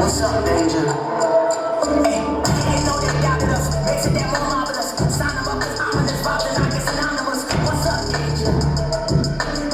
What's up, danger? Hey, ain't no they doubted us. Makes it that more marvelous. Sign them up as ominous, vibes and I get anonymous. What's up, danger?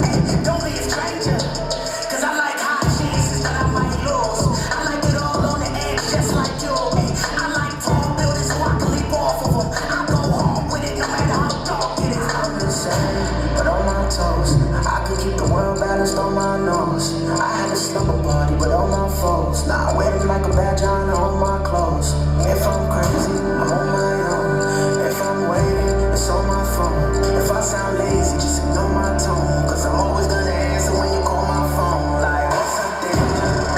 Hey, don't be a stranger. Cause I like high chances that I might lose. I like it all on the edge, just like you. Hey, I like tall buildings so I can leap off of them. I go home with it no matter how dark it is. I'm insane, but on my toes. I can keep the world balanced on my nose. I had a slumber party, but on my foes. Now I wear them like a badge on all my clothes. If I'm crazy, I'm on my own. If I'm waiting, it's on my phone. If I sound lazy, just ignore my tone. Cause I'm always gonna answer when you call my phone. Like, what's up, danger?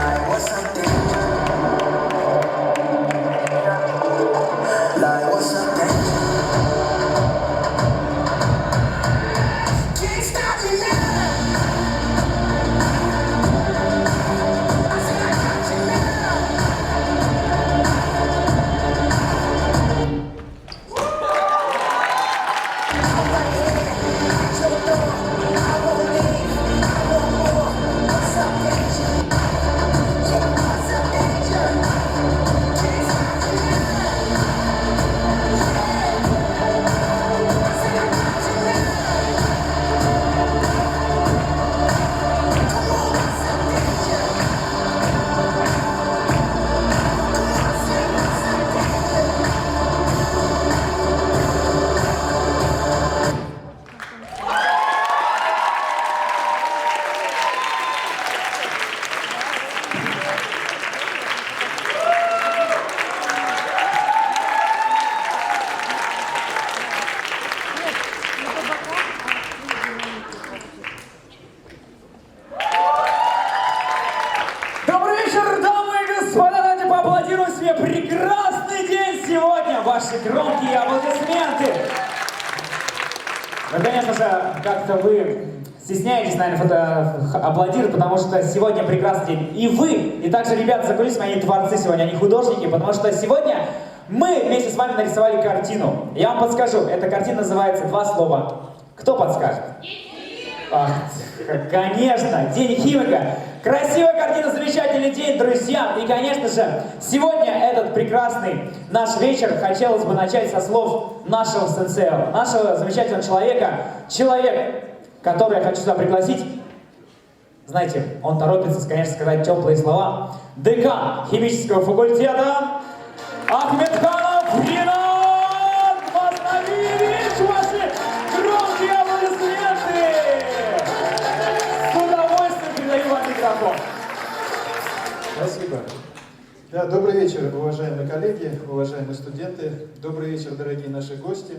Like, what's up, danger? Прекрасный день сегодня! Ваши громкие аплодисменты! Ну, конечно же, как-то вы стесняетесь, наверное, аплодировать, потому что сегодня прекрасный день. И вы, и также ребята за кулисами, они творцы сегодня, они художники, потому что сегодня мы вместе с вами нарисовали картину. Я вам подскажу, эта картина называется «Два слова». Кто подскажет? Ах, конечно, День химика. Красивая картина, замечательный день, друзья. И, конечно же, сегодня этот прекрасный наш вечер хотелось бы начать со слов нашего сенсея, нашего замечательного человека. Человек, который я хочу сюда пригласить. Знаете, он торопится, конечно, сказать теплые слова. Декан химического факультета Ахмедханов Ринат Маснавиевич. Ваши громкие аплодисменты. С удовольствием передаю вам микрофон. Спасибо. Да, добрый вечер, уважаемые коллеги, уважаемые студенты. Добрый вечер, дорогие наши гости.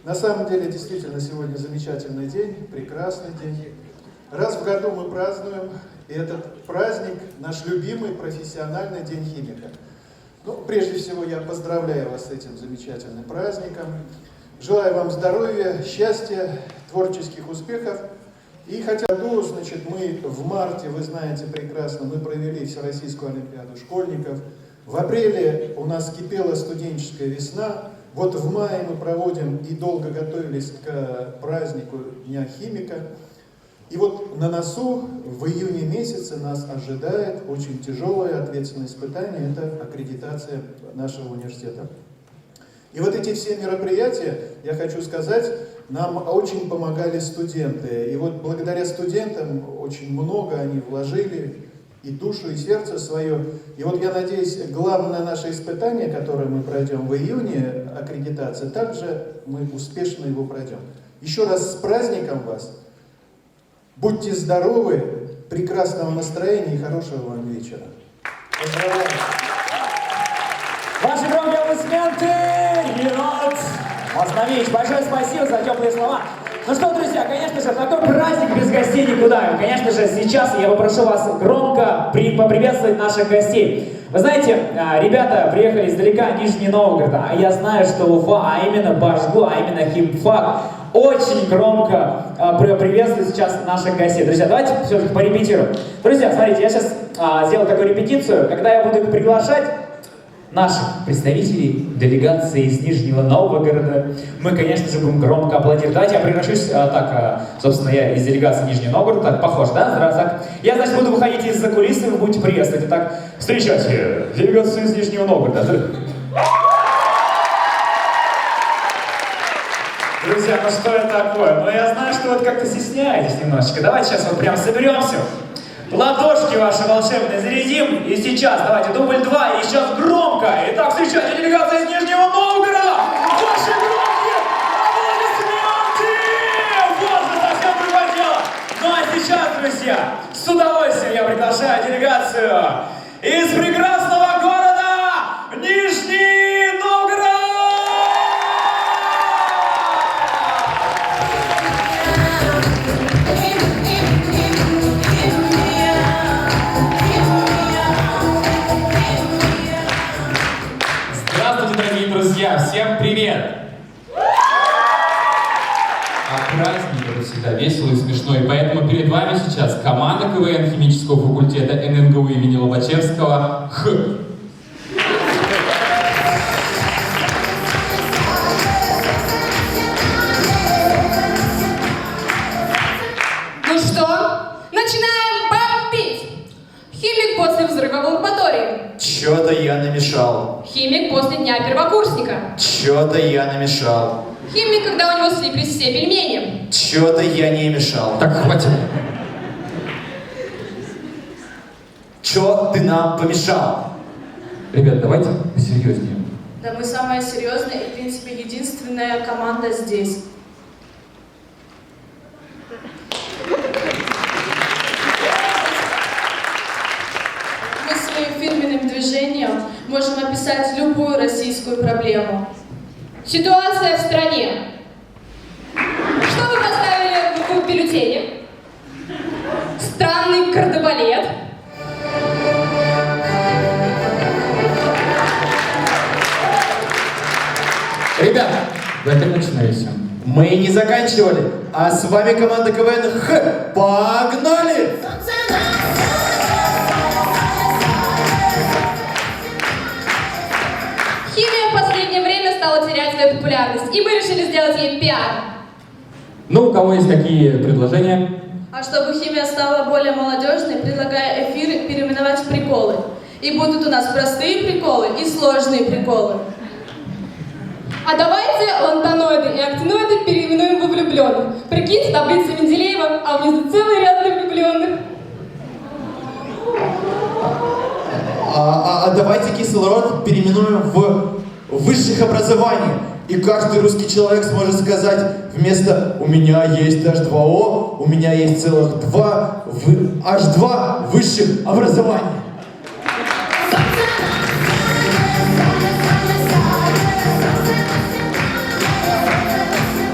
На самом деле, действительно, сегодня замечательный день, прекрасный день. Раз в году мы празднуем, и этот праздник наш любимый профессиональный День химика. Ну, прежде всего, я поздравляю вас с этим замечательным праздником. Желаю вам здоровья, счастья, творческих успехов. И хотя значит, мы в марте, вы знаете прекрасно, мы провели Всероссийскую олимпиаду школьников. В апреле у нас кипела студенческая весна. Вот в мае мы проводим и долго готовились к празднику Дня химика. И вот на носу в июне месяце нас ожидает очень тяжелое ответственное испытание, это аккредитация нашего университета. И вот эти все мероприятия, я хочу сказать, нам очень помогали студенты. И вот благодаря студентам очень много они вложили и душу, и сердце свое. И вот я надеюсь, главное наше испытание, которое мы пройдем в июне, аккредитация, также мы успешно его пройдем. Еще раз с праздником вас. Будьте здоровы, прекрасного настроения и хорошего вам вечера. Поздравляю! Ваши громкие аплодисменты! Енот Мазнович, большое спасибо за теплые слова. Ну что, друзья, конечно же, такой праздник без гостей никуда. И, конечно же, сейчас я попрошу вас громко поприветствовать наших гостей. Вы знаете, ребята приехали издалека, Нижний Новгород, а я знаю, что Уфа, а именно Башгу, а именно химфак, очень громко приветствует сейчас наших гостей. Друзья, давайте все-таки порепетируем. Друзья, смотрите, я сейчас сделаю такую репетицию, когда я буду их приглашать, наших представителей делегации из Нижнего Новгорода, мы, конечно же, будем громко аплодировать. Давайте я превращусь собственно, я из делегации Нижнего Новгорода, так, похож, да? Здравствуйте. Я, значит, буду выходить из-за кулисы, вы будете приветствовать. Итак, встречайте делегацию из Нижнего Новгорода. Друзья, ну что это такое? Ну я знаю, что вы как-то стесняетесь немножечко. Давайте сейчас вот прям соберемся. Ладошки ваши волшебные зарядим. И сейчас, давайте, дубль 2. И сейчас громко. Итак, встречайте делегация из Нижнего Новгорода. Ваши громкие аплодисменты. Вот же совсем другое дело. Ну а сейчас, друзья, с удовольствием я приглашаю делегацию из прекрасного города Нижний Новгород. Друзья, всем привет! А праздник это всегда весело и смешно, и поэтому перед вами сейчас команда КВН химического факультета ННГУ имени Лобачевского «Х». Ну что, начинаем бомбить! Химик после взрыва в лаборатории. Чё-то я намешал. Химик после дня первокурсника. Чё-то я намешал. Химик, когда у него слиплись все пельмени. Чё-то я не мешал. Так, хватит. Чё ты нам помешал? Ребят, давайте посерьезнее. Да, мы самая серьезная и, в принципе, единственная команда здесь. Мы своим фирменным движением можем описать любую российскую проблему. Ситуация в стране. Что вы поставили в бюллетене? Странный кардебалет. Ребят, вы опять начинаете. Мы не заканчивали, а с вами команда КВН «Х». Погнали! Химия в последнее время стала терять свою популярность, и мы решили сделать ей пиар. Ну, у кого есть какие предложения? А чтобы химия стала более молодежной, предлагаю эфиры переименовать в приколы. И будут у нас простые приколы и сложные приколы. А давайте лантаноиды и актиноиды переименуем во влюбленных. Прикиньте, таблица Менделеева, а внизу целый ряд влюбленных. А давайте кислород переименуем в высших образований. И каждый русский человек сможет сказать вместо «у меня есть H2O», «у меня есть целых два H2 высших образований».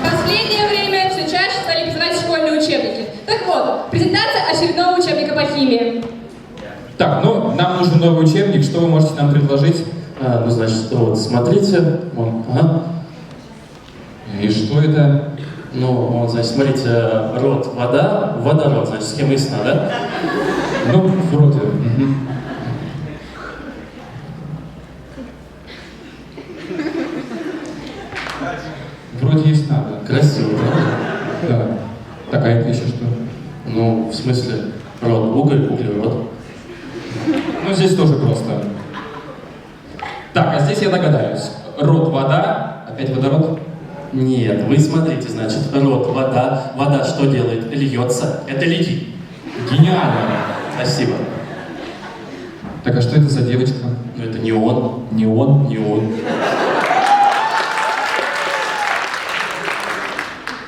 В последнее время все чаще стали призывать школьные учебники. Так вот, презентация очередного учебника по химии. Так, ну, нам нужен новый учебник. Что вы можете нам предложить? Ну, значит, вот, смотрите, вон, ага. И что это? Ну, вот, значит, смотрите, род, вода, водород, значит, схема ясна, да? Ну, вроде. Мгм. Вроде есть надо. Красиво, правда? Да. Так, а это еще что? Ну, в смысле, род, уголь, углерод. Ну, здесь тоже просто. Так, а здесь я догадаюсь. Род вода, опять водород. Нет, вы смотрите, значит, род, вода, вода что делает? Льется, это леди. Гениально. Спасибо. Так, а что это за девочка? Ну это не он. Не он? Не он.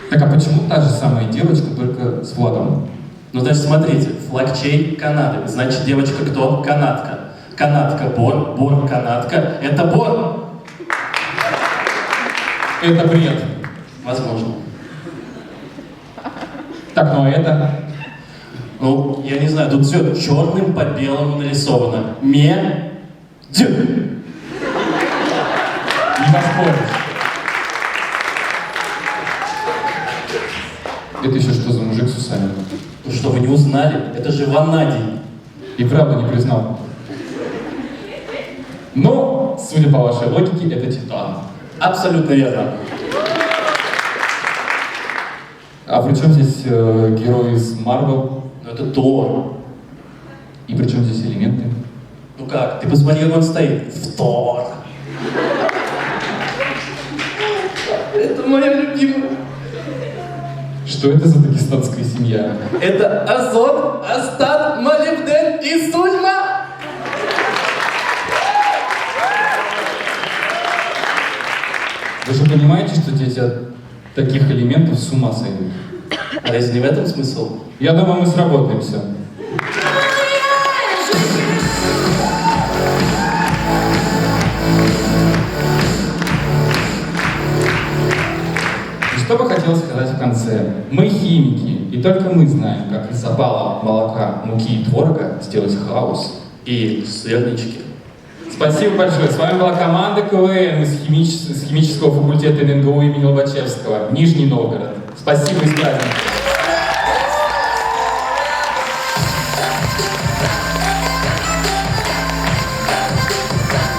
Так, а почему та же самая девочка, только с флагом? Ну, значит, смотрите, флаг чей? Канады. Значит, девочка кто? Канадка. Канадка Бор, Бор канадка. Это Бор. Это бред. Возможно. Так, ну а это? Ну, я не знаю, тут все черным по белому нарисовано. Ме. Дь. Не поспоришь. Это еще что за мужик с усами? Ну что, вы не узнали? Это же Ванадий. И правда не признал. Но, судя по вашей логике, это Титан. Абсолютно верно. А при чем здесь герой из Марвел? Но это Тор. И при чем здесь элементы? Ну как, ты посмотри, как он стоит. В Тор. Это моя любимая. Что это за дагестанская семья? Это азот, астат, молибден и сульма. Вы же понимаете, что дети от таких элементов с ума сойдут? А разве не в этом смысл? Я думаю, мы сработаемся. И что бы хотелось сказать в конце? Мы химики, и только мы знаем, как из запала молока, муки и творога сделать хаос. И сырнички. Спасибо большое. С вами была команда КВН из химического факультета НГУ имени Лобачевского, Нижний Новгород. Спасибо и с праздником.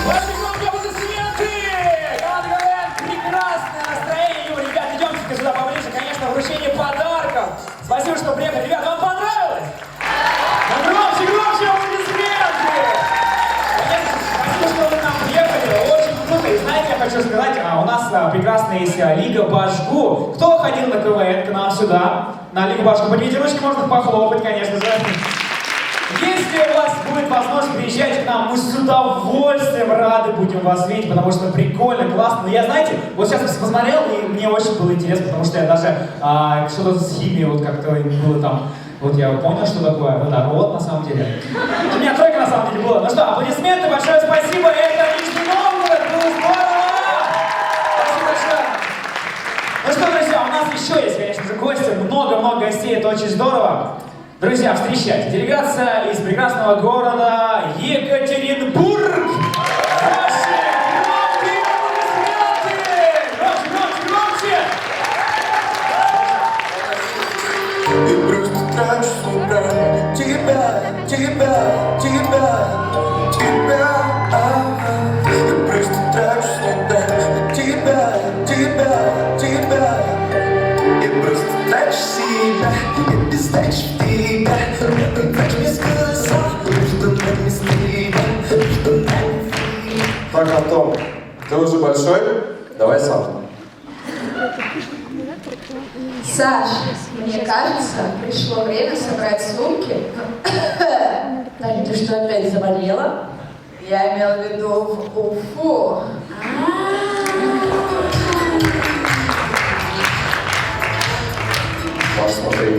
Ваши громкие аплодисменты! Команда КВН, прекрасное настроение. Юра, ребят, идемте сюда поближе. Конечно, вручение подарков. Спасибо, что приехали. Ребят, вам понравилось? Ну, громче, громче аплодисменты! Конечно, спасибо, что вы к нам приехали. Очень круто. И знаете, я хочу сказать, у нас прекрасная есть Лига Башгу. Кто ходил на КВН к нам сюда? На Лигу Башгу. Поднимите ручки, можно похлопать, конечно же. Если у вас будет возможность, приезжайте к нам, мы с удовольствием рады будем вас видеть, потому что прикольно, классно. Но я, знаете, вот сейчас посмотрел, и мне очень было интересно, потому что я даже что-то с химией вот как-то было там, вот я понял, что такое водород на самом деле. У меня тройка на самом деле была. Ну что, аплодисменты, большое спасибо, это Нижний Новгород, было здорово! Спасибо большое. Ну что, друзья, у нас еще есть, конечно же, гости, много-много гостей, это очень здорово. Друзья, встречайте, делегация из прекрасного города Екатеринбург! Ваши громкие аплодисменты! Громче, громче, громче! И просто трачу свой брат. Тебя. И просто трачу свой брат. Тебя. И просто трачу себя. И без дачи в тебя. Это трачу без голоса. Между нами стрига. Между нами фрига. Так, Антон, ты уже большой? Давай сам. Саш, мне кажется, пришло время собрать сумки. Таня, ты что, опять заболела? Я имела в виду в Уфу. Маш, смотри,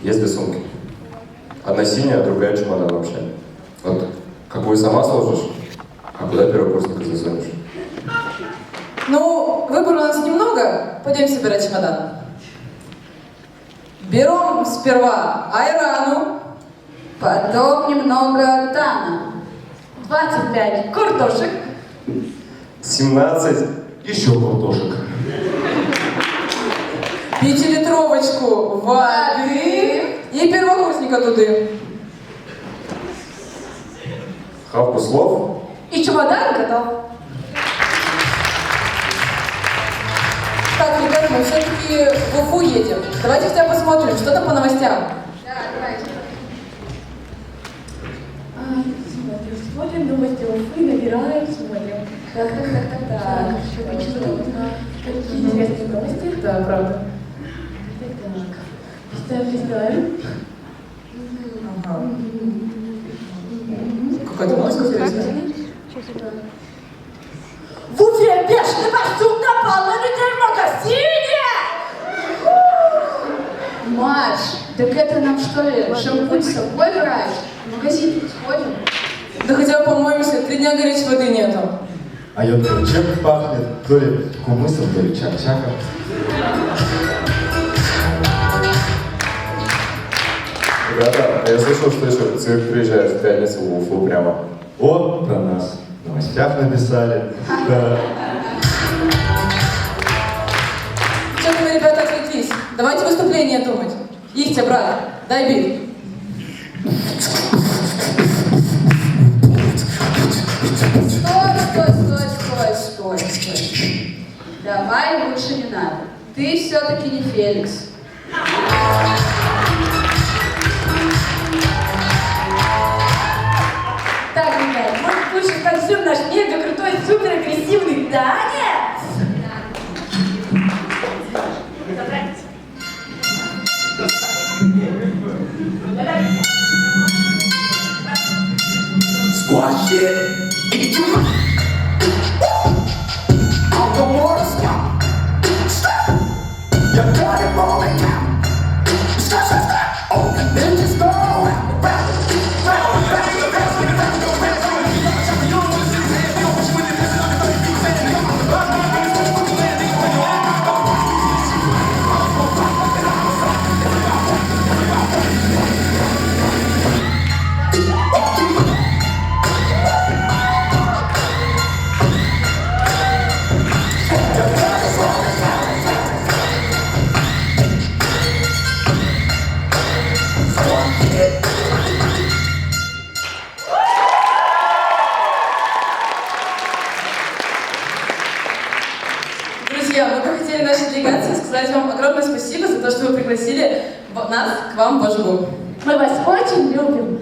есть две сумки. Одна синяя, другая чемодан вообще. Вот какую сама сложишь, а куда первокурсника засунешь? Ну, выбора у нас немного. Пойдем собирать чемодан. Берем сперва айрану, потом немного тана, 25 картошек, 17 еще картошек. 5-литровочку воды и первокурсника туды. Хавку слов. И чемодан готов. Так, ребята, мы все-таки в Уфу едем. Давайте хотя бы посмотрим, что там по новостям. Да, давайте. Смотрим новости Уфы, набираем, смотрим. Так. Какие интересные новости? Да, правда. Так. Листаем. Какой Какая-то музыка интересная. В Уфе бешеный барсук напал на людей в магазине! Маш, так это нам что ли, шампунь с собой брать? В магазин сходим? Да хотя бы помоемся, 3 дня горячей воды нету. А я думаю, чем пахнет? То ли кумысом, то ли чак-чаком. Ребята, я слышал, что еще цирк приезжает в пятницу в Уфу прямо. О, про нас в новостях написали. Да. Что-то мы, ребята, отвлеклись. Давайте выступление думать. Ихтя, брат, дай бит. Стой. Давай лучше не надо. Ты все-таки не Феликс. Так, ребят, может лучше танцуем наш мега крутой, супер агрессивный танец? Squash it into all the water stop. Stop. You got it rolling now. Stop. Oh, and then just go round, round, round, round, round, round. Друзья, мы бы хотели нашей делегации сказать вам огромное спасибо за то, что вы пригласили нас к вам в ваш дом. Мы вас очень любим.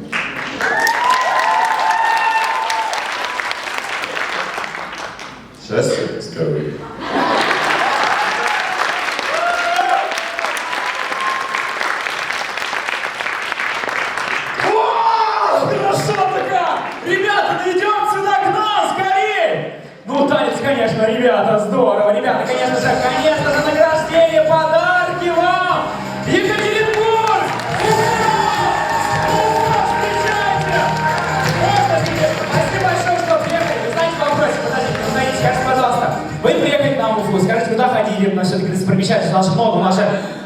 Счастье, здоровье. Вау! Красотка! Ребята, ну идем сюда к нам, скорее! Ну, танец, конечно, ребята, здорово. Ребята, конечно же, награждение, подарки вам! Екатеринбург! Ура! Встречайте! Спасибо большое, что приехали. Вы знаете вопрос? Подождите, скажите, пожалуйста. Вы приехали к нам в Уфу, скажите, куда ходили? У нас все-таки достопримечательностей, у нас много, у нас же...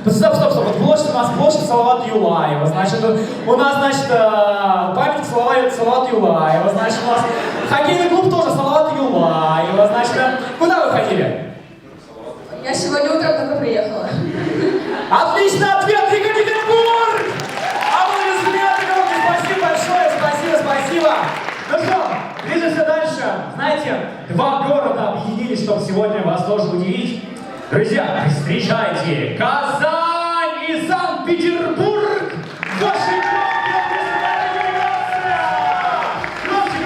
Стоп. Вот площадь у нас площадь Салавата Юлаева. Значит, у нас, значит, памятник Салавата Юлаева. Значит, у нас хоккейный клуб тоже Салавата Юлаева. Значит, куда вы ходили? Я сегодня утром только приехала. Отличный ответ, Екатеринбург! Аплодисменты, спасибо большое, спасибо. Ну что, движемся дальше. Знаете, 2 города объединились, чтобы сегодня вас тоже удивить. Друзья, встречайте, Казань и Санкт-Петербург! Ваши громкие аплодисменты, делегация! Громче!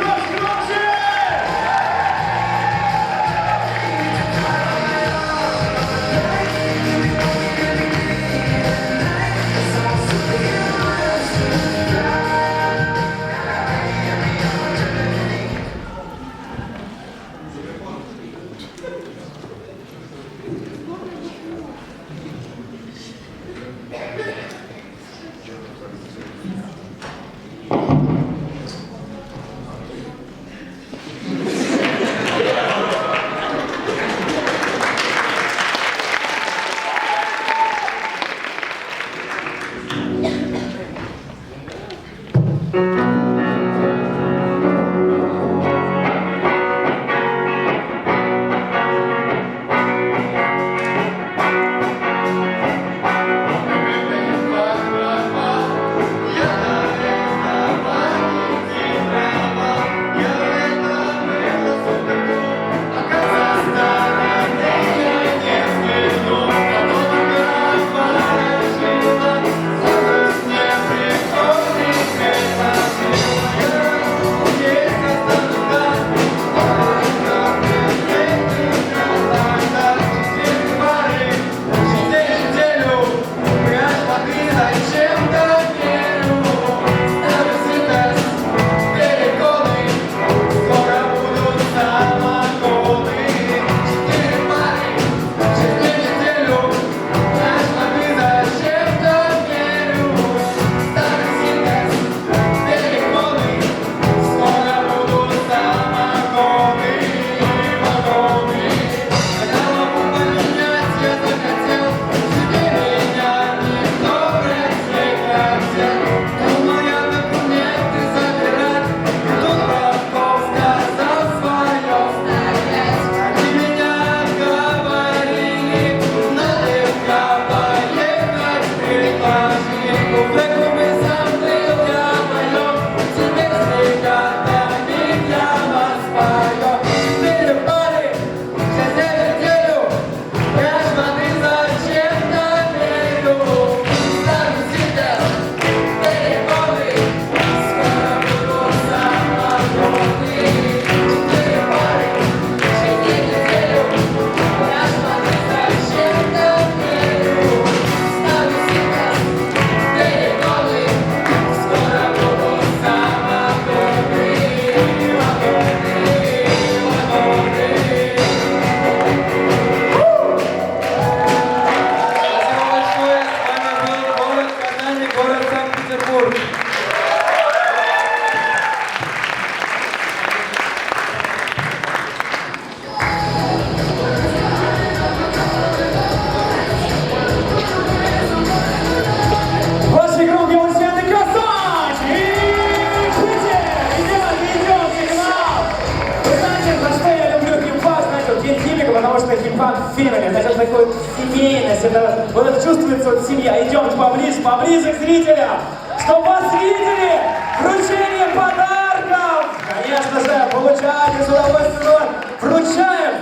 fun family, значит, такой семейность, это, вот это чувствуется вот семья. Идемте поближе, поближе к зрителям, чтобы вас видели. Вручение подарков! Конечно же, получайте с удовольствием. Вручаем!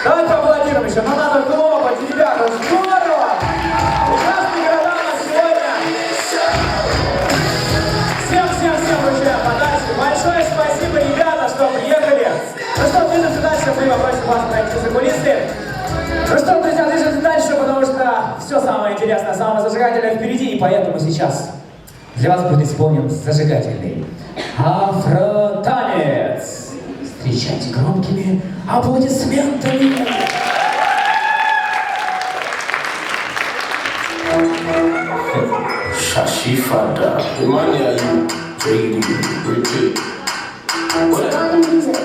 Давайте поаплодируем еще, но надо хлопать, ребята, здорово! Ужасный города у нас сегодня! Всем вручаем подарки. Большое спасибо, ребята, что приехали. Ну что, движемся дальше, мы попросим вас пройти за кулисы. Ну что, друзья, движемся дальше, потому что все самое интересное, самое зажигательное впереди, и поэтому сейчас для вас будет исполнен зажигательный афротанец. Встречайте громкими аплодисментами. Shashifada, Imani, are you ready? Repeat. What are the music?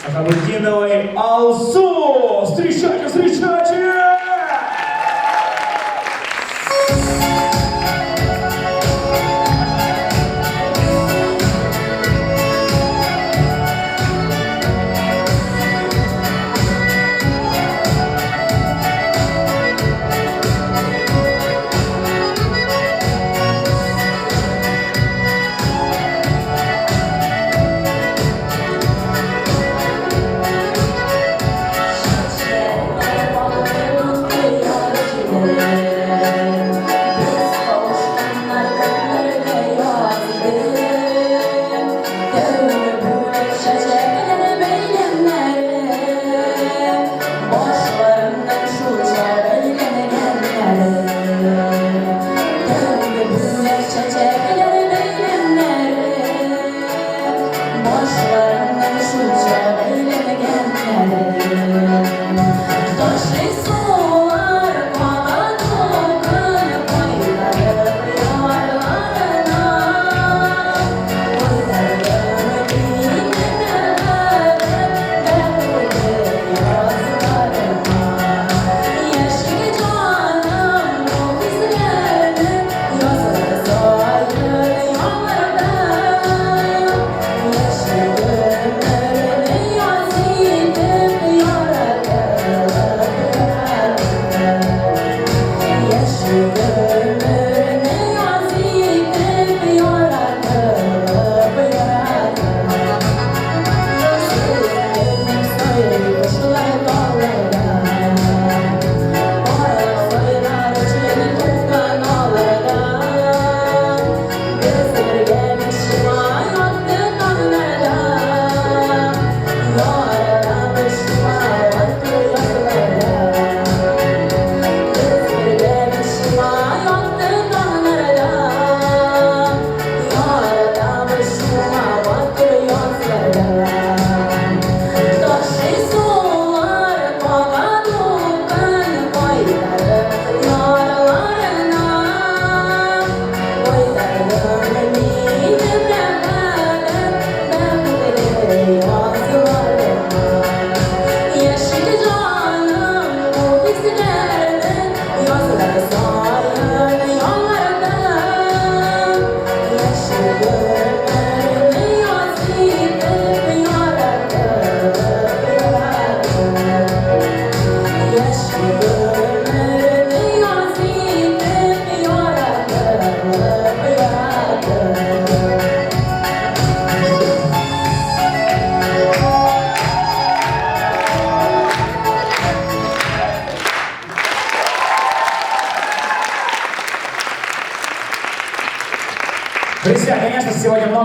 Сахабуддиновой Алсу! Встречайте, встречайте!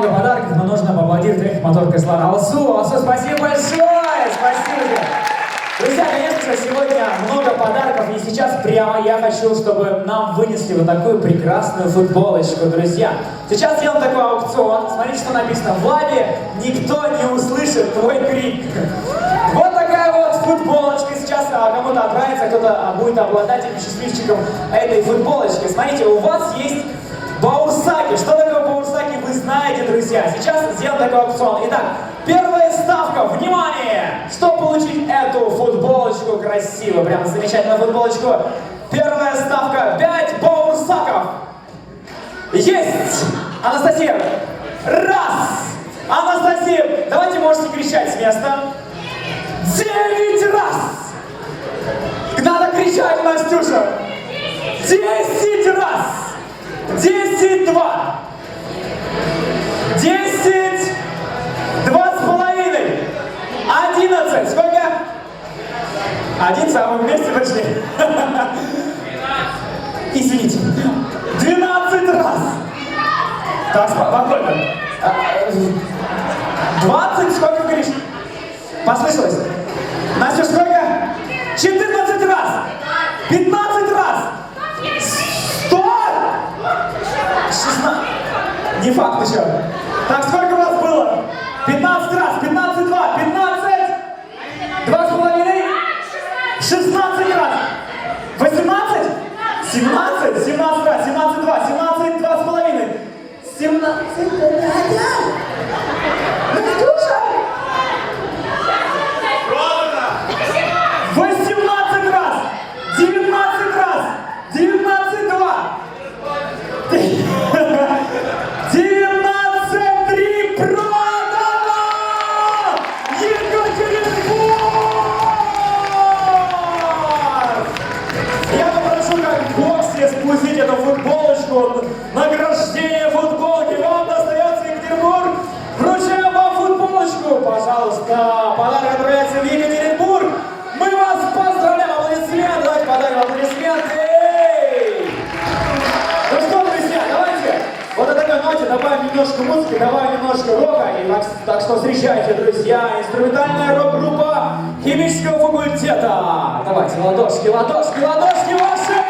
много подарков, но нужно поаплодировать их мотор Кислана. Алсу, спасибо большое! Спасибо тебе! Друзья, конечно же, сегодня много подарков, и сейчас прямо я хочу, чтобы нам вынесли вот такую прекрасную футболочку, друзья. Сейчас сделаем такой аукцион. Смотрите, что написано. В лабе никто не услышит твой крик. Вот такая вот футболочка. Сейчас кому-то отправится, кто-то будет обладателем, счастливчиком этой футболочки. Смотрите, у вас есть баурсаки. Что такое баурсаки, вы знаете, друзья. Сейчас сделаем такой аукцион. Итак, первая ставка. Внимание! Чтобы получить эту футболочку красивую, прям замечательную футболочку. Первая ставка. 5 баурсаков. Есть! Анастасия. Раз! Анастасия, давайте можете кричать с места. 9 раз! Надо кричать, Настюша! 10 раз! 10, 2! 10, 2,5! 11! Сколько? 1, самым вместе пошли. Извините. 12 раз! Так, спокойно. 20, сколько говоришь? Послышалось? Настя, сколько? 14 раз! 15 раз! 100! 16! Не факт еще. Так, сколько у вас было? 15 раз! 15, 2! 15! 2,5! 16 раз! 18! 17! 17 раз! 17, 2! 17, 2,5! 17! Настюша! 18 раз! 19 раз! 19, 2! 19, 3! Продано! Екатеринбург! Я попрошу как гостя спустить эту футболочку. Награждение футболки. Вам достается Екатеринбург. Вручаем вам футболочку. Пожалуйста, подарок отправляется в Екатеринбург. Мы вас поздравляем. Аплодисменты. Давайте подарим аплодисменты. Ну что, друзья, давайте вот на такой ноте добавим немножко музыки, добавим немножко рока. И так что встречайте, друзья, инструментальная рок-группа химического факультета. Давайте, ладошки, ладошки, ладошки ваши!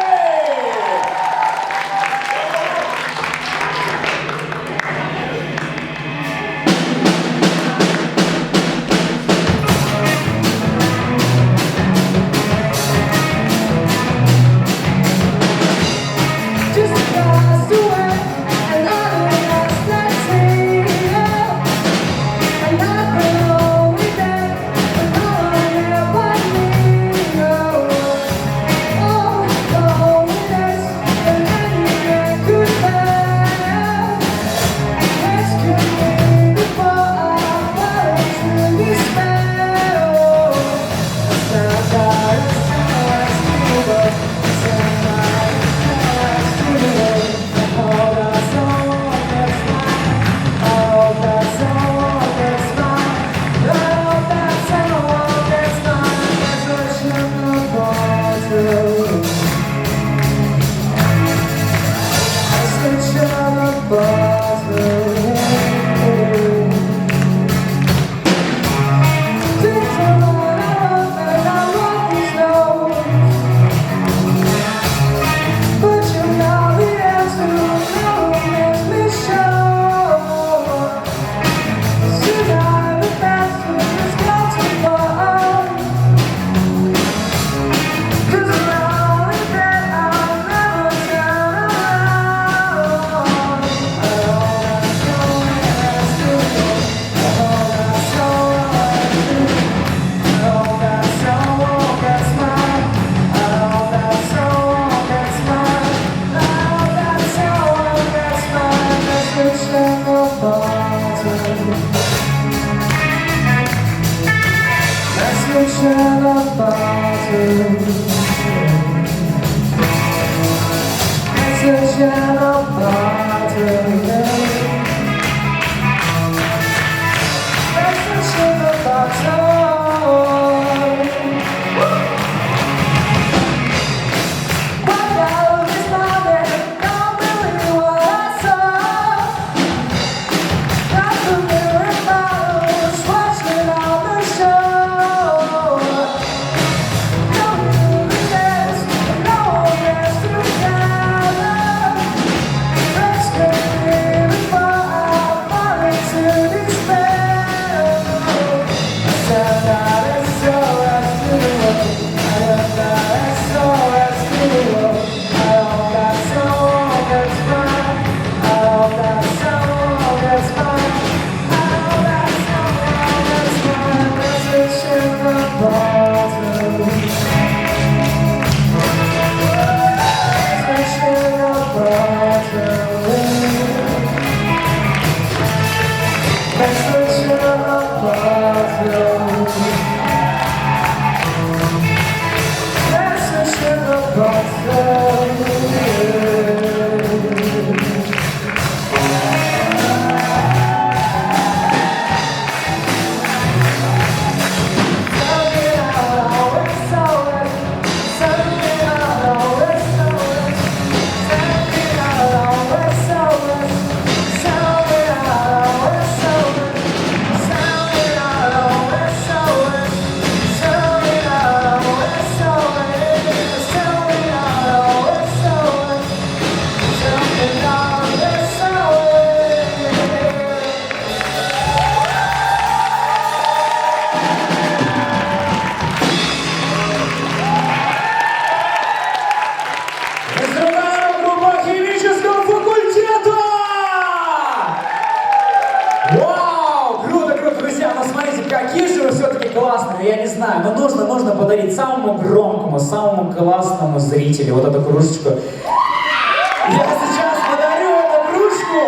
Я не знаю, но нужно подарить самому громкому, самому классному зрителю вот эту кружечку. Я сейчас подарю эту кружку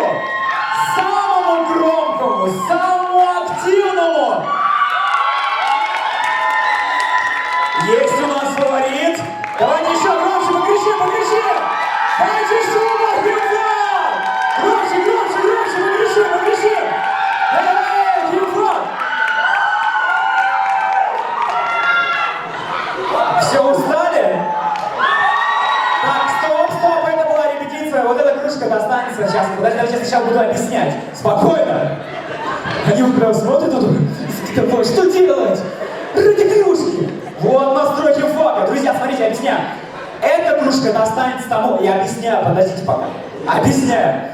самому громкому, самому активному. Есть у нас фаворит. Давайте еще громче, покричи. Давайте шума, Химфак! Громче, покричи. Давай, Химфак! Все устали? Так, стоп, это была репетиция. Вот эта кружка достанется сейчас. Подожди, я сначала буду объяснять. Спокойно. Они прям смотрят тут. Что делать? Ради кружки. Вот настройки фака. Друзья, смотрите, объясняю. Эта кружка достанется тому. Я объясняю, подождите пока. Объясняю.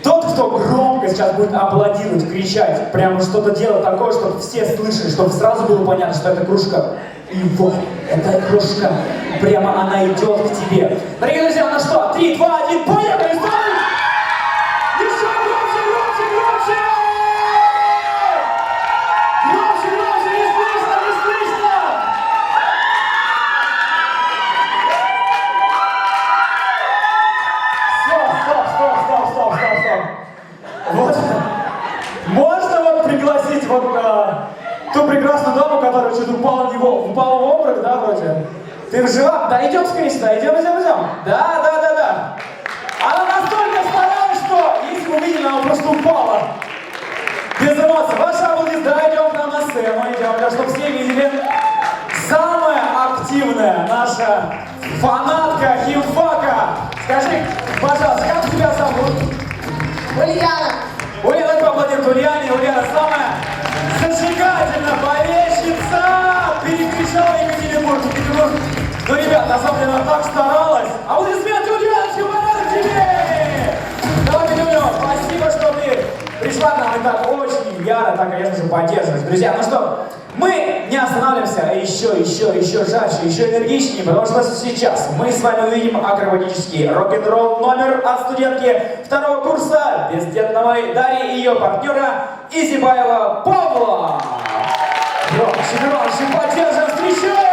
Тот, кто громко сейчас будет аплодировать, кричать, прямо что-то делать такое, чтобы все слышали, чтобы сразу было понятно, что это кружка. И вот, эта кружка, прямо она идет к тебе. Дорогие друзья, ну что, 3, 2, 1, поехали! Еще громче! Громче, не слышно! Стоп. Вот, можно вот пригласить вот ту прекрасную даму, которая что-то упала в обморок, да, вроде? Ты жива? Да, идем скорее сюда, идем. Да. Она настолько старалась, что, если вы видели, она просто упала. Без эмоций. Ваша аплодисменты, да, идем к нам на сцену, идем, чтобы все видели. Самая активная наша фанатка Химфака. Скажи, пожалуйста, как тебя зовут? Ульяна. Ульяна, давайте поаплодируем Ульяне. Ульяна самая зажигательная болельщица. Перекричала Екатеринбург. Ну, ребят, на самом деле она так старалась. Аплодисменты, Ульяночка, подарок тебе! Давайте, Люля, спасибо, что ты пришла к нам и так очень яро, так, конечно же, поддерживаешь. Друзья, ну что, мы не останавливаемся, а еще жарче, еще энергичнее, потому что сейчас мы с вами увидим акробатический рок-н-ролл номер от студентки второго курса Бездетновой Дарьи и ее партнера Изибаева Павла. Громче, поддержим, встречаем!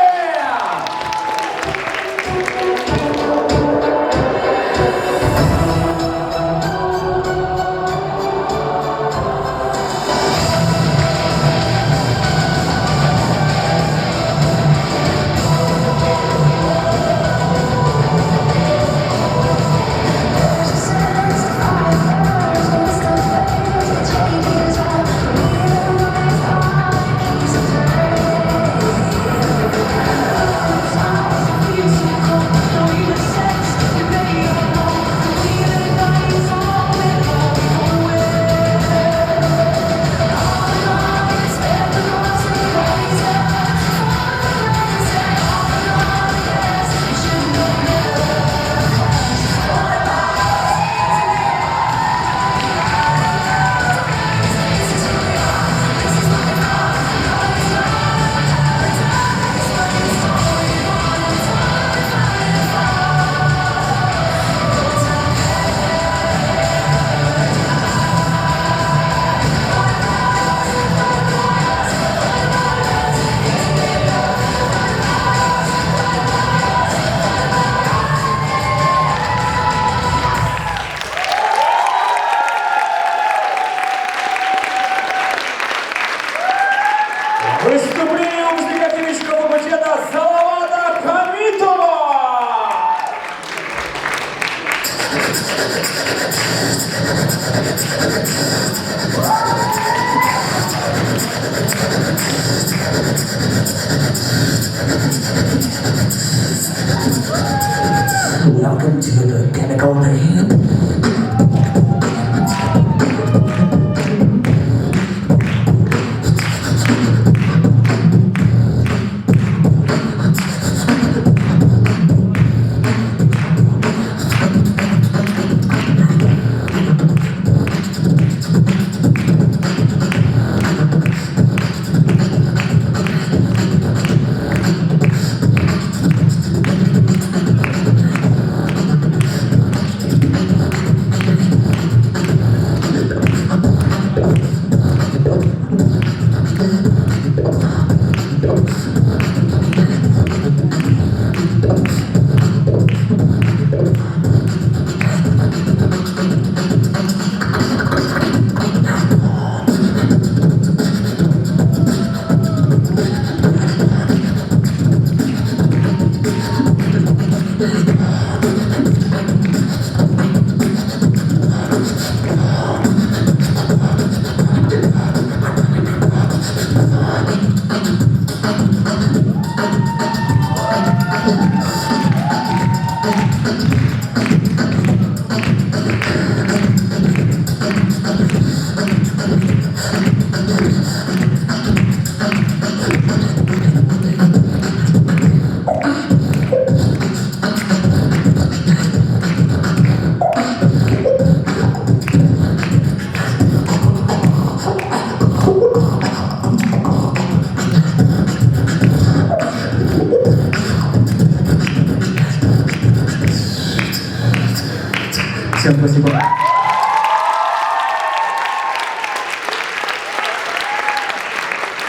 Всем спасибо.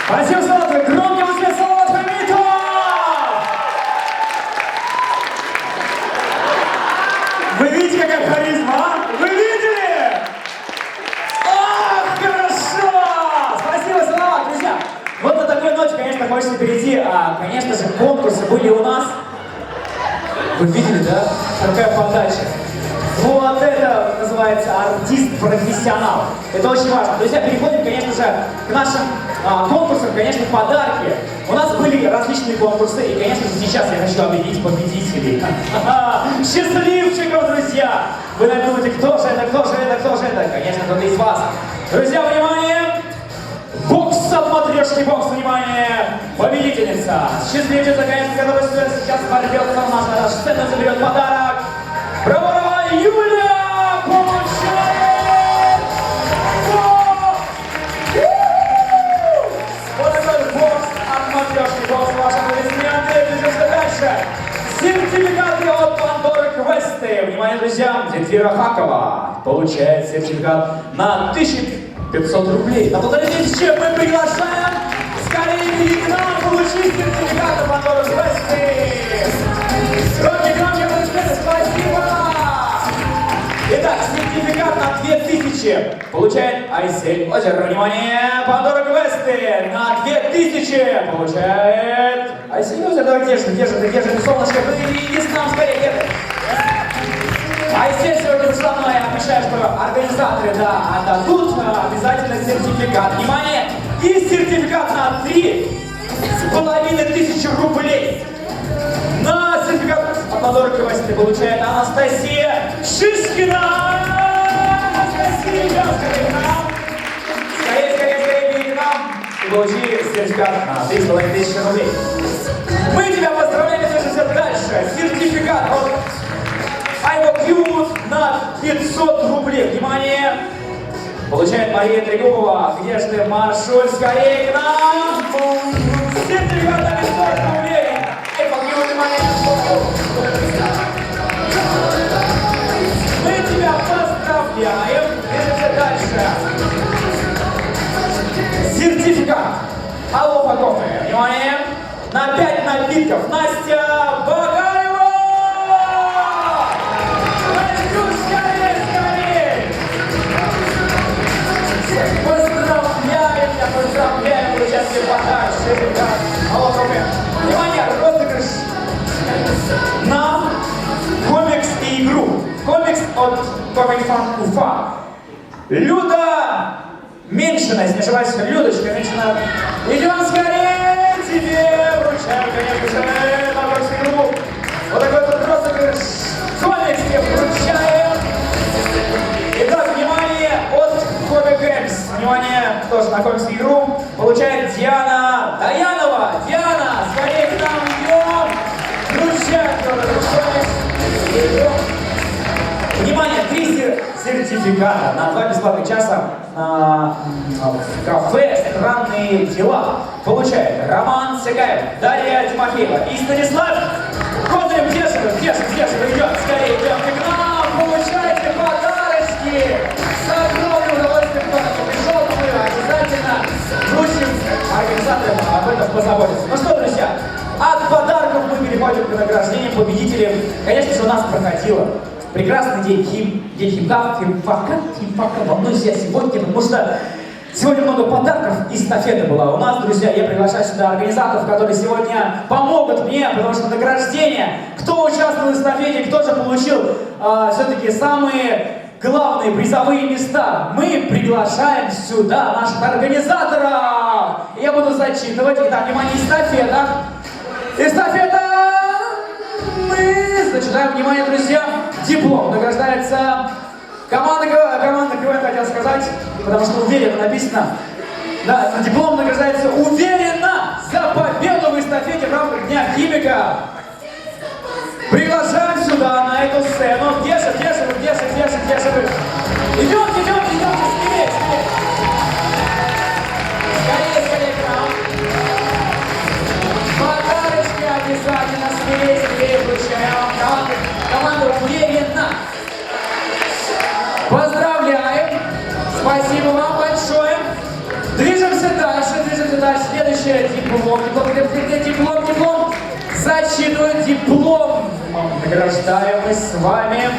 Спасибо, Салават! Громкий аплодисмент Салават Хамитов! Вы видите, какая харизма, а? Вы видели? Ах, хорошо! Спасибо, Салават, друзья! Вот на такой ноте, конечно, хочется перейти. Конечно же, конкурсы были у нас. Вы видели, да? Какая подача. Вот это называется артист-профессионал. Это очень важно. Друзья, переходим, конечно же, к нашим конкурсам, конечно, подарки. У нас были различные конкурсы, и, конечно же, сейчас я хочу объявить победителей. Счастливчиков, друзья! Вы думаете, кто же это, кто же это, кто же это? Конечно, кто-то из вас. Друзья, внимание! Бокс от матрешки, бокс, внимание! Победительница! Счастливчица, конечно, которая сейчас ворвется в нашу сцену, заберет подарок. Браво! Юля получает! Вот такой бокс от матрешки, бокс, ваши аплодисменты. Движемся дальше. Сертификаты от Пандоры Квесты. Внимание, друзья, Зельфира Хакова получает сертификат на 1500 рублей. На 1500 мы приглашаем скорее к нам получить сертификат от Пандоры Квесты. Громкие аплодисменты, спасибо! Итак, сертификат на 2000 получает Айсель Озеро. Внимание, Пандора Квесты на 2000 получает Айсель Озеро. Давай, где же, солнышко, иди с нам скорее, где ты? Айсель сегодня со мной, я обещаю, что организаторы, да, отдадут обязательно сертификат. Внимание, и сертификат на 3500 рублей. На сертификат от Пандоры Квесты получает Анастасия Шишкина! Анастасия, скорее к нам! Скорее, беги к нам! И получи сертификат на 3500 рублей. Мы тебя поздравляем, движемся дальше. Сертификат от iWalk на 500 рублей. Внимание! Получает Мария Трегубова. Где же ты, Маршуль? Скорее к нам! Сертификат на 500 рублей. Мы тебя поздравляем. Движемся дальше. Сертификат. Алло, Кофе. Внимание. На 5 напитков. Настя Багаева. Настюш, скорее. Поздравляем. Получаем тебе подарок. Сертификат. Алло, Кофе. Внимание, розыгрыш на комикс и игру. Комикс от Comic Fun Уфа. Люда Меньшина, если не ошибаюсь, Людочка Меньшина. Идем скорее, тебе вручаем, конечно же, на комикс и игру. Вот такой вот розыгрыш. Комикс тебе вручаем. Итак, внимание, от Comic Games. Внимание, тоже на комикс и игру. Получает Диана Даянова. Диана, скорее к нам идем. Внимание, 3 сертификата на 2 бесплатных часа в кафе «Странные дела» получает Роман Сагаев, Дарья Тимофеева и Станислав Козырев. Где же вы, идем, скорее идемте к нам, получайте подарочки. С огромным удовольствием, кто пришел, мы обязательно вручим организаторам об этом позаботиться. Ну что, друзья, от подарков мы переходим к награждению победителей. Конечно же, у нас проходило прекрасный день химфака во мной сегодня, потому что сегодня много подарков и эстафета была. У нас, друзья, я приглашаю сюда организаторов, которые сегодня помогут мне, потому что награждение, кто участвовал в эстафете, кто же получил все-таки самые главные призовые места, мы приглашаем сюда наших организаторов. Я буду зачитывать. Итак, внимание, эстафета. Эстафета! Мы зачитаем, внимание, друзья, диплом. Награждается команда КВН, хотел сказать, потому что уверенно написано. Да, диплом награждается уверенно за победу в эстафете в рамках Дня химика. Приглашаем сюда, на эту сцену. Где же вы? Идемте, скорее. Скорее к нам. Подарочки обязательно скорее вручаем. Команда уверенно. дальше. Следующее диплом. Диплом. Зачитывают диплом. Награждаем мы с вами.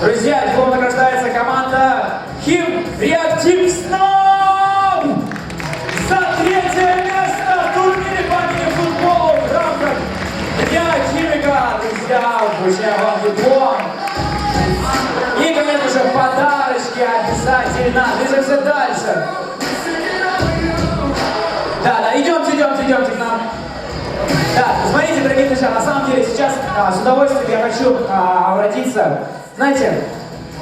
Друзья, диплом награждается команда Хим Реактив Сноб за 3-е место в турнире по мини-футболу в рамках Дня Химика. Друзья, вам диплом. И, конечно же, подарочки обязательно. Движемся дальше. Да, идемте к нам. Да, смотрите, дорогие друзья, на самом деле сейчас с удовольствием я хочу обратиться, знаете,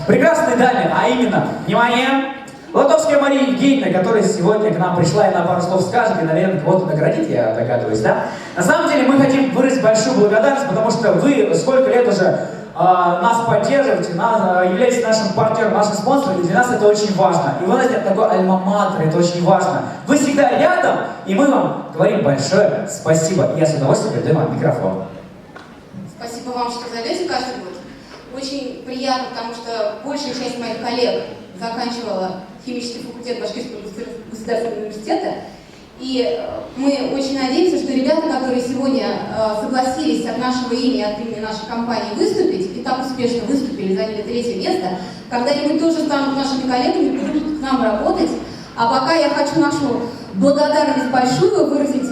прекрасной даме, а именно, внимание, Лотовская Мария Евгеньевна, которая сегодня к нам пришла и на пару слов скажет, и, наверное, кого-то наградит, я догадываюсь, да? На самом деле мы хотим выразить большую благодарность, потому что вы сколько лет уже нас поддерживаете, являетесь нашим партнером, нашим спонсором, и для нас это очень важно. И вы знаете, это такой альма-матер, это очень важно. Вы всегда рядом, и мы вам говорим большое спасибо. И я с удовольствием передаю вам микрофон. Спасибо вам, что зовете каждый год. Очень приятно, потому что большая часть моих коллег заканчивала химический факультет Башкирского государственного университета. И мы очень надеемся, что ребята, которые сегодня согласились от нашего имени, от имени нашей компании выступить, и так успешно выступили, заняли 3-е место, когда-нибудь тоже станут нашими коллегами, придут к нам работать. А пока я хочу нашу благодарность большую выразить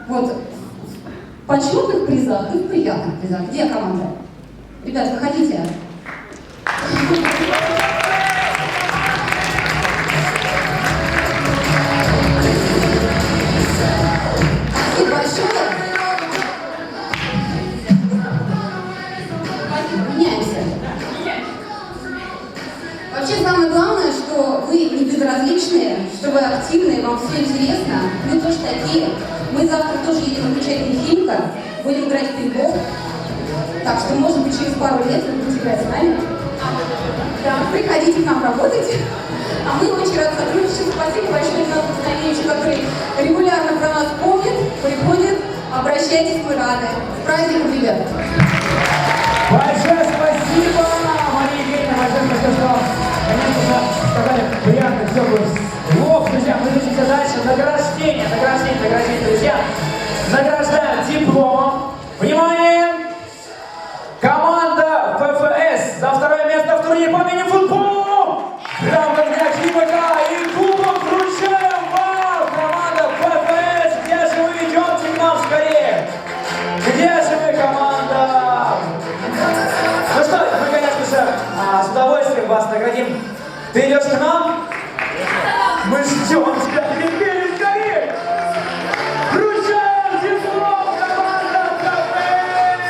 вот в почетных призах и в приятных призах. Где команда? Ребята, выходите. Спасибо большое. Меняемся. Вообще самое главное, что вы не безразличные, что вы активные, вам все интересно. Мы тоже такие. Мы завтра тоже едем на замечательный Химка, будем играть в пинг-понг. Так что, может быть, через пару лет вы будете играть с нами. Да, приходите к нам работать. А мы очень рады сотрудничеству. Спасибо большое Игнату Станевичу, который регулярно про нас помнит, приходит. Обращайтесь, мы рады. С праздником, ребята! Большое спасибо, Мария Евгеньевна, большое спасибо, что, конечно же, сказали приятных, теплых слов. Друзья, мы движемся дальше. Награждение, друзья. Награждаем дипломом. Внимание! Команда ФФС за 2-е место в турнире по мини-футболу. В рамках Дня Химика и кубок вручаем вам, команда ФФС. Где же вы? Идемте к нам скорее. Где же вы, команда? Ну что, мы, конечно же, с удовольствием вас наградим. Ты идешь к нам? Мы ждем тебя. Теперь скорее. Вручаем диплом, команда ФФС.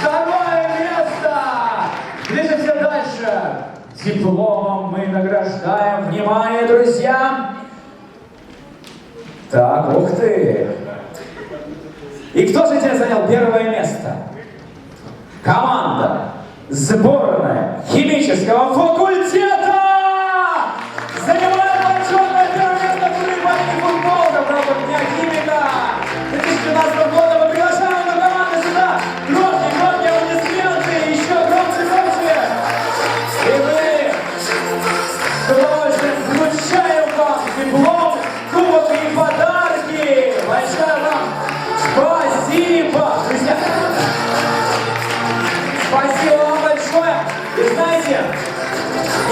2-е место. Движемся дальше. Дипломом мы награждаем. Внимание, друзья. Так, ух ты. И кто же тебе занял 1-е место? Команда, сборная химического факультета занимает почетное 1-е место в турнире по мини-футболу в рамках Дня Химика 2012 года. Мы приглашаем эту команду сюда. Громкие аплодисменты, еще громче. И мы с удовольствием вручаем вам диплом, кубок и подарки. Большое вам спасибо, друзья. Спасибо вам большое. И знаете,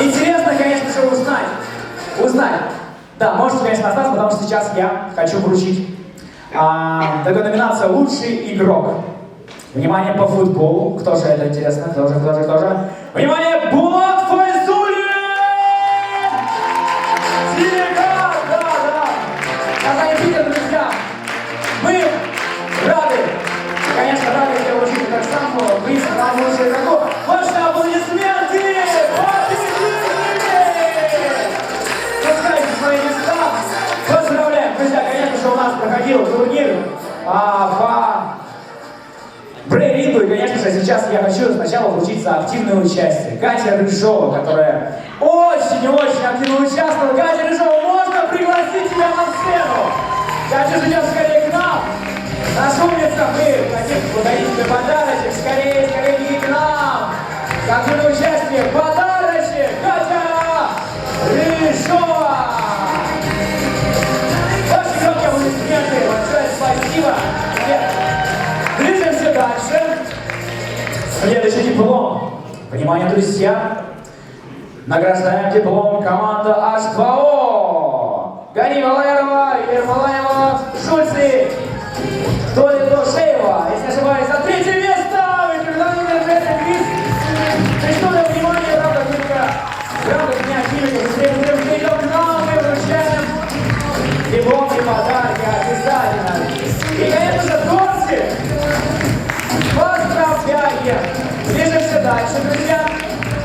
интересно, конечно же, узнать. Да, можете, конечно, остаться, потому что сейчас я хочу вручить такую номинацию «Лучший игрок». Внимание, по футболу. Кто же это, интересно? Кто же? Внимание, Булат Файзуллин! Да. Казань, Питер, друзья. Мы рады тебя вручить так само. Приз на лучший игрок. Ваши аплодисменты! Пускайте свои места. Поздравляем. Друзья, конечно же, у нас проходил турнир по брейрингу. И, конечно же, сейчас я хочу сначала вручить за активное участие Катя Рыжова, которая очень активно участвовала. Катя Рыжова, можно пригласить тебя на сцену? Катя, идем скорее к нам. Наша умница, мы хотим подарить тебе подарочек. Скорее к нам. Активное участие, подарочек. Катя Рыжова. Ваши Следующий диплом. Внимание, друзья. Награждаем диплом команда H2O. Гани Валерова, Ермолаева, Шульцы, Толя Дошеева. Если не ошибаюсь, за третье место. Вы передали мероприятие квиз. Преступное внимание, правда, только в рамках Дня химиков. Если идем к нам, мы вручаем диплом и подарки обязательно. И, конечно же, гости. Поздравляем! Движемся дальше, друзья.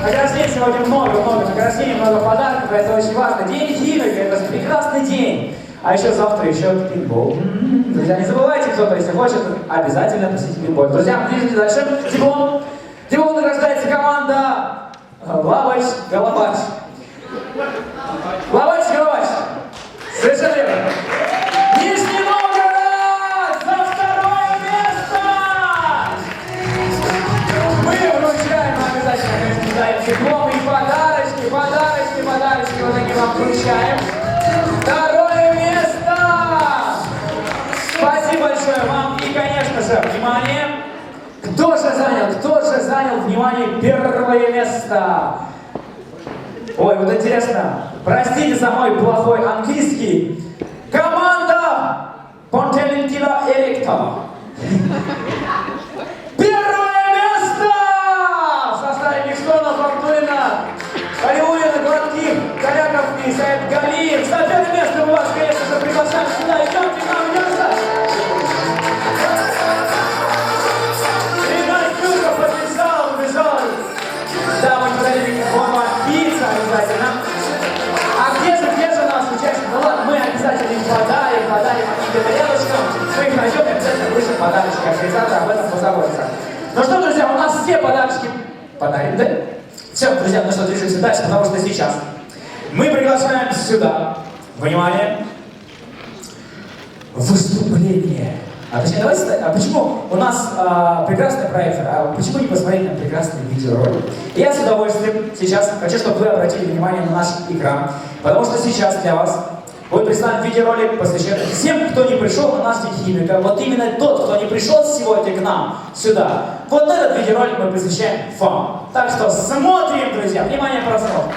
Награждений сегодня много награждений, много подарков, это очень важно. День химика, это же прекрасный день. А еще завтра еще пинбол. Друзья, не забывайте, кто-то, если хочет, обязательно посетить пинбол. Друзья, движемся дальше. Диплом. Диплом награждается команда Лавач-Голобач. Лавач-Голобач. Совершенно верно. Нижний Новгород за второе место! Мы вручаем обязательно, конечно, даем дипломы и подарочки, вот они вам вручаем. Второе место! Спасибо большое вам и, конечно же, внимание! Кто же занял, внимание, первое место? Ой, вот интересно, простите за мой плохой английский. Команда Понтелентина Электа. Первое место! В составе Мишкона, Фортуна, Алиулина, Гладких, Коляковский, Саид Галиев. За первое место у вас, конечно же, приглашаем сюда. Идемте к нам, идемте! И Настюшка побежала. Да, мы подарили вам пицца обязательно. А где же нас участники? Ну ладно, мы обязательно им подарим они где-то рядышком. Мы их найдем и обязательно вышлем подарочки. Организатор об этом позаботится. Ну что, друзья, у нас все подарочки подарим, да? Все, друзья, ну что, движемся дальше, потому что сейчас мы приглашаем сюда, внимание, выступление. Почему у нас прекрасный проектор, а почему не посмотреть на прекрасный видеоролик? Я с удовольствием сейчас хочу, чтобы вы обратили внимание на наш экран, потому что сейчас для вас будет представлен видеоролик, посвященный всем, кто не пришел на наш День химика. Вот именно тот, кто не пришел сегодня к нам сюда. Вот этот видеоролик мы посвящаем вам. Так что смотрим, друзья. Внимание, просмотр.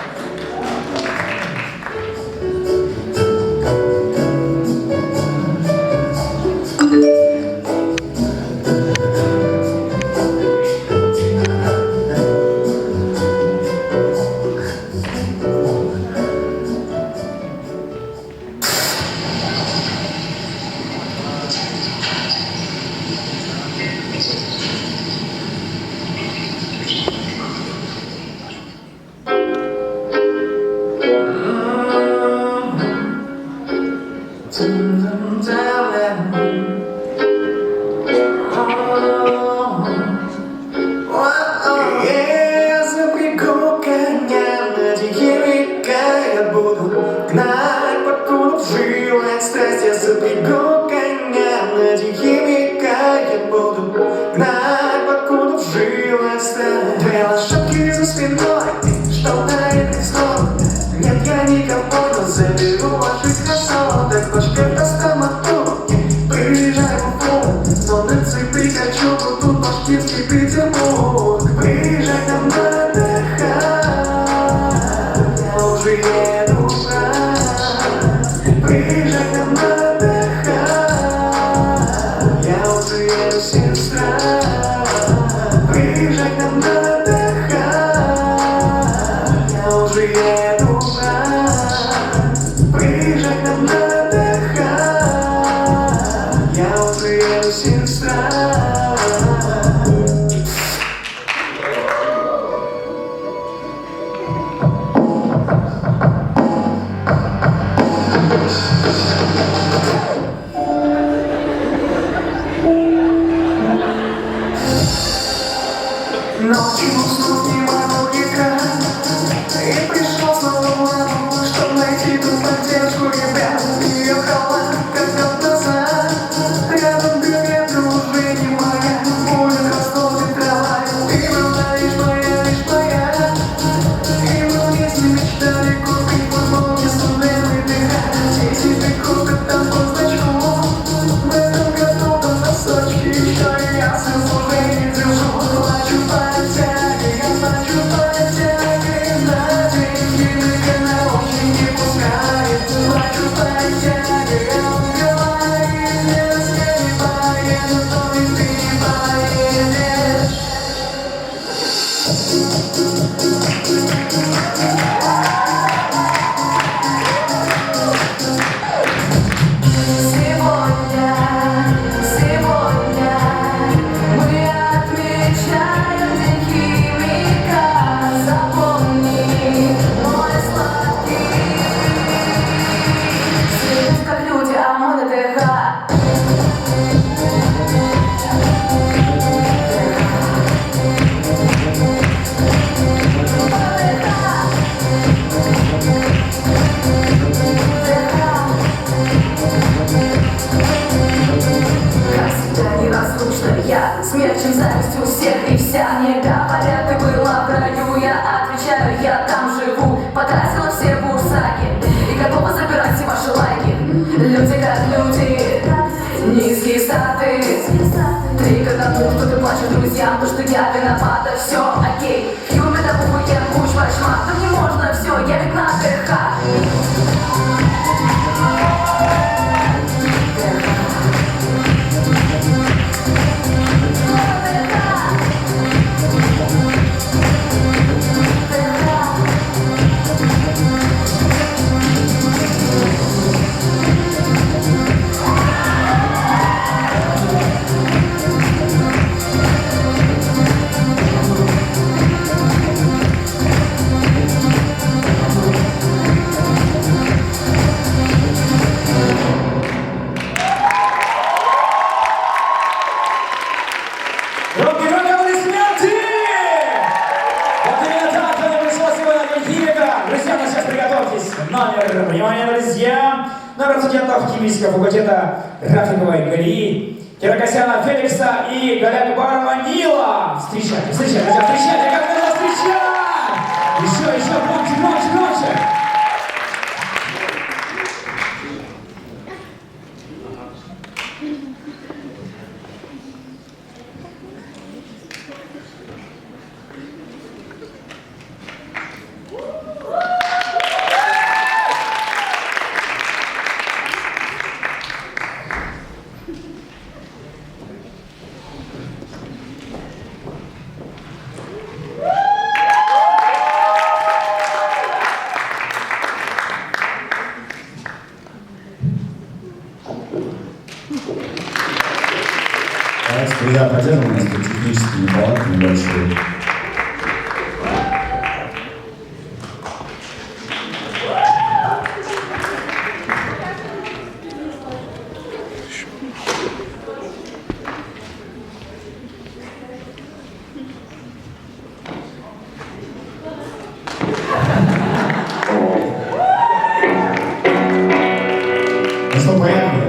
Приезжай к нам на отдыхать. набора студентов химического факультета Рафиковой Галии, Киракосяна Феликса и Галякбарова Нила. Встречайте, встречайте, друзья, встречайте, как надо встречать! Еще, громче, громче, громче! Давайте, друзья, поддержим, у нас тут технический неполадок небольшой. Ну что, поехали?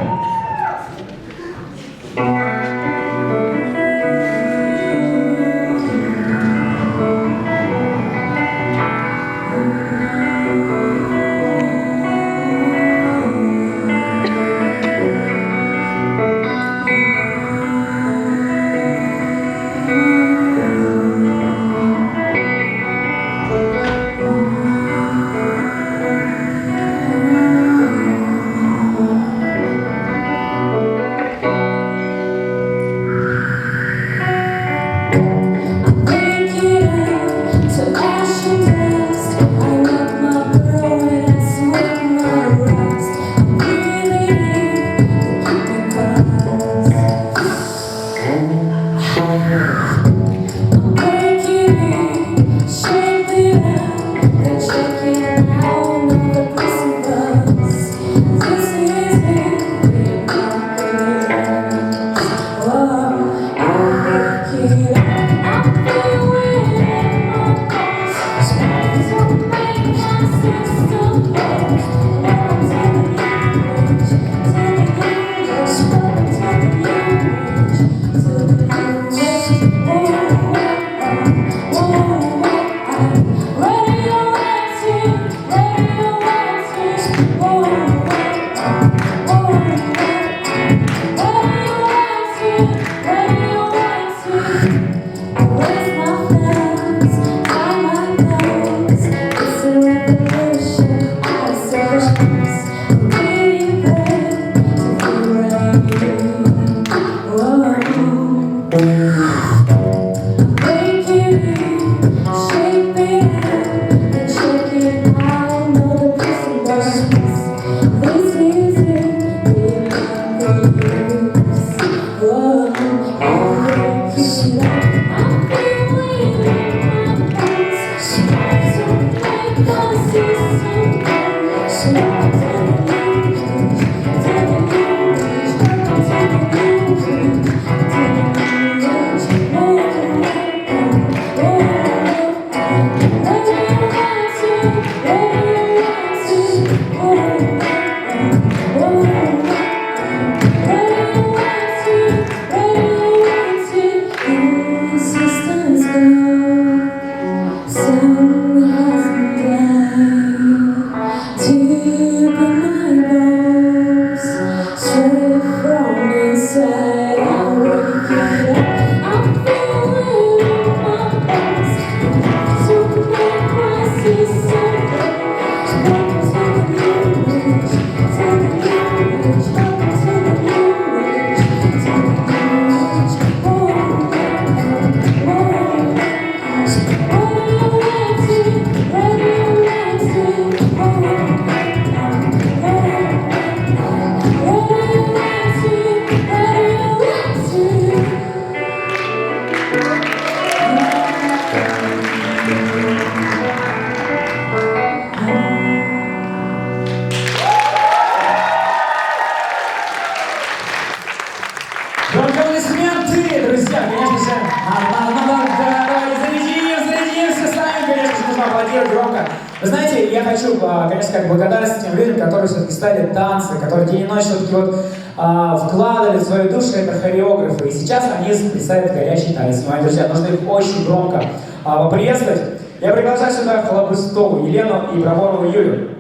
хочу, конечно, сказать благодарность тем людям, которые все-таки ставили танцы, которые день и ночь все-таки вот вкладывали в свою душу, это хореографы. И сейчас они представят горячий танец. Внимание, друзья, нужно их очень громко поприветствовать. Я приглашаю сюда Хлобыстову Елену и Броворову Юлю.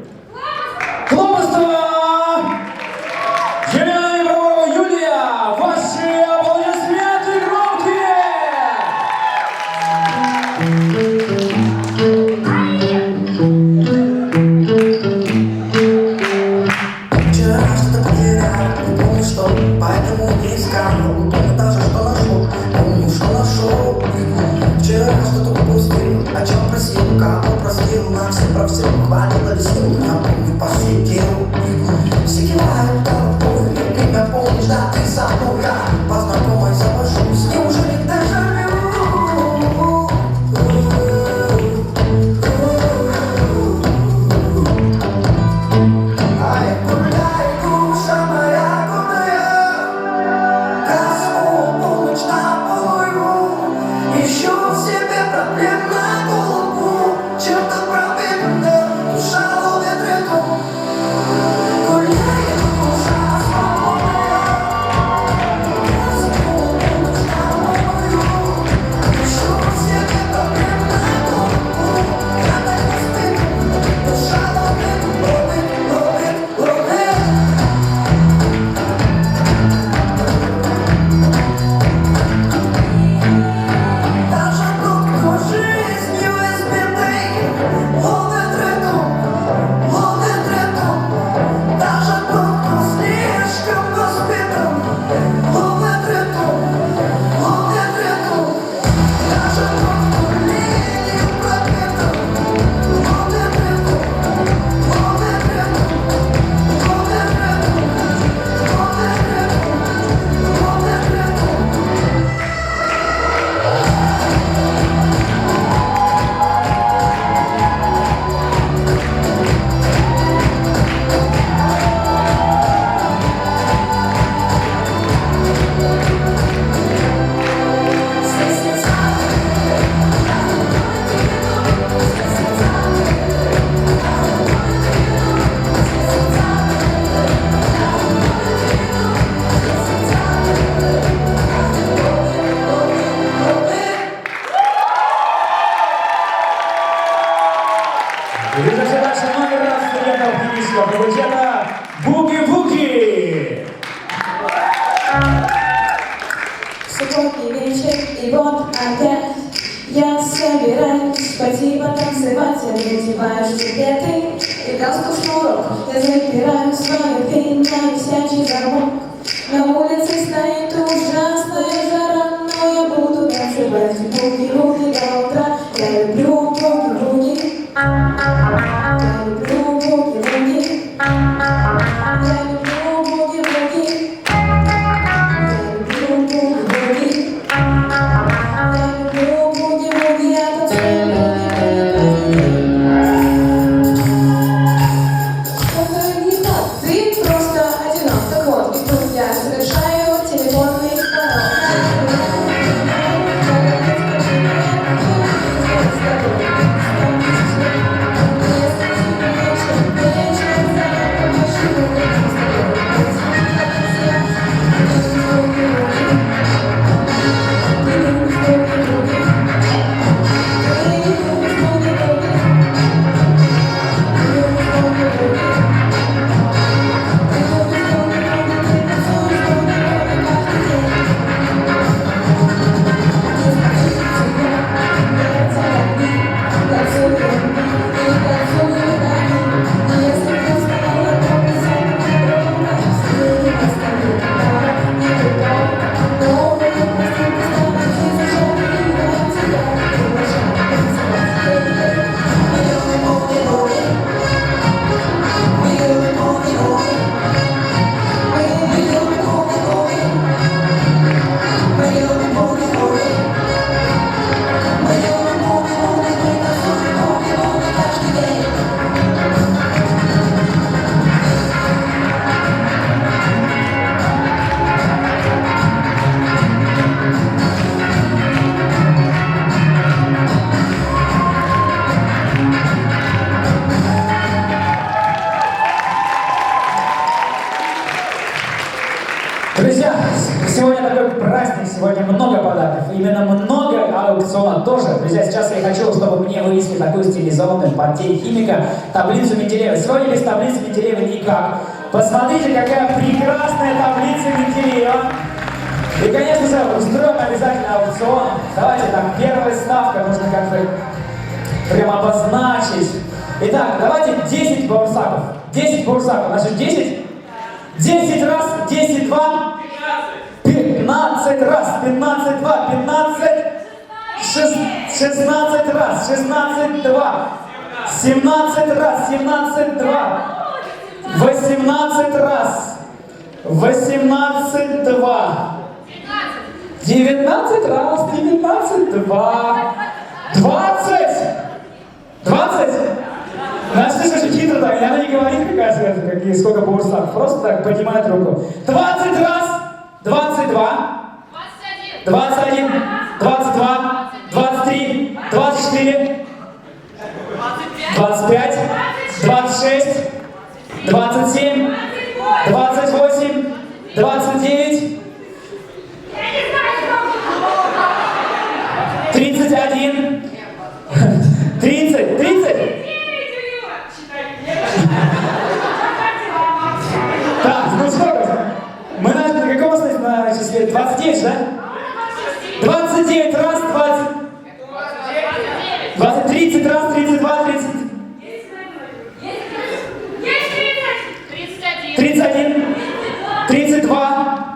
Хлобыстова! Елена и Броворова Юлия! Ваши аплодисменты громкие! Вчера что-то потерял, не помню что, поэтому не искал. Не помню даже что нашел, помню что нашел. Вчера что-то упустил, о чем просил, кого простил. На все про все хватило сил, напомню, посетил. Все кивают толпой, время помнишь, да ты забыл. Я по знакомой завожусь, неужели дежавю? А я гуляю, душа моя, куда я? Косму полночь на полую, ищу в себе проблем на голову. Чем-то пробитая душа ловит ритм. Гуляет душа свободная, косму полночь на полую, ищу в себе проблем на голову. Когда не спит, душа ловит, ловит, ловит, ловит. Даже тот, кто жизнью избитый, ловит ритм, ловит ритм. Даже тот, кто слишком воспитан, ловит ритм, ловит ритм. Даже тот, кто ленью пропитан, ловит ритм, ловит ритм, ловит ритм, ловит ритм, ловит ритм. И это дальше номер раз студентов химического факультета Буги-Буги! Субботний вечер, и вот опять я собираюсь пойти потанцевать. Я надеваю жилеты и галстук шнурок. Я запираю свою дверь на висячий замок. На улице стоит ужасная жара, но я буду танцевать буги-буги до утра. Я люблю буги-буги. Я люблю буги-буги. Я люблю буги-буги. Я люблю буги-буги. Я люблю буги-буги. Я танцую буги-буги. Это не так, ты просто одинок. Друзья, сегодня такой праздник, сегодня много подарков, именно много аукциона тоже. Друзья, сейчас я хочу, чтобы мне вывесили такую стилизованную под День химика таблицу Менделеева. Сегодня без таблицы Менделеева никак. Посмотрите, какая прекрасная таблица Менделеева. И, конечно же, устроим обязательно аукцион. Давайте, там, первая ставка, нужно как-то прям обозначить. Итак, давайте 10 баурсаков. 10 баурсаков, значит 10. 10 раз, 10, 2, 15 раз, 15, 2, 15, 16 раз, 16, 2, 17 раз, 17, 2, 18 раз, 18, 2, 19 раз, 19, 2, 20, 20. Значит, ты что, хитро так, она не говорит, какая сколько баурсаков, просто так поднимает руку. 20 раз, 22, 21, 22, 23, 24, 25, 26, 27, 28, 29, 31, 30, 30. Так, ну сколько? Мы на каком остались на числе? 29, да? 29 раз, 20, 30 раз, 32, 30. 31, 32,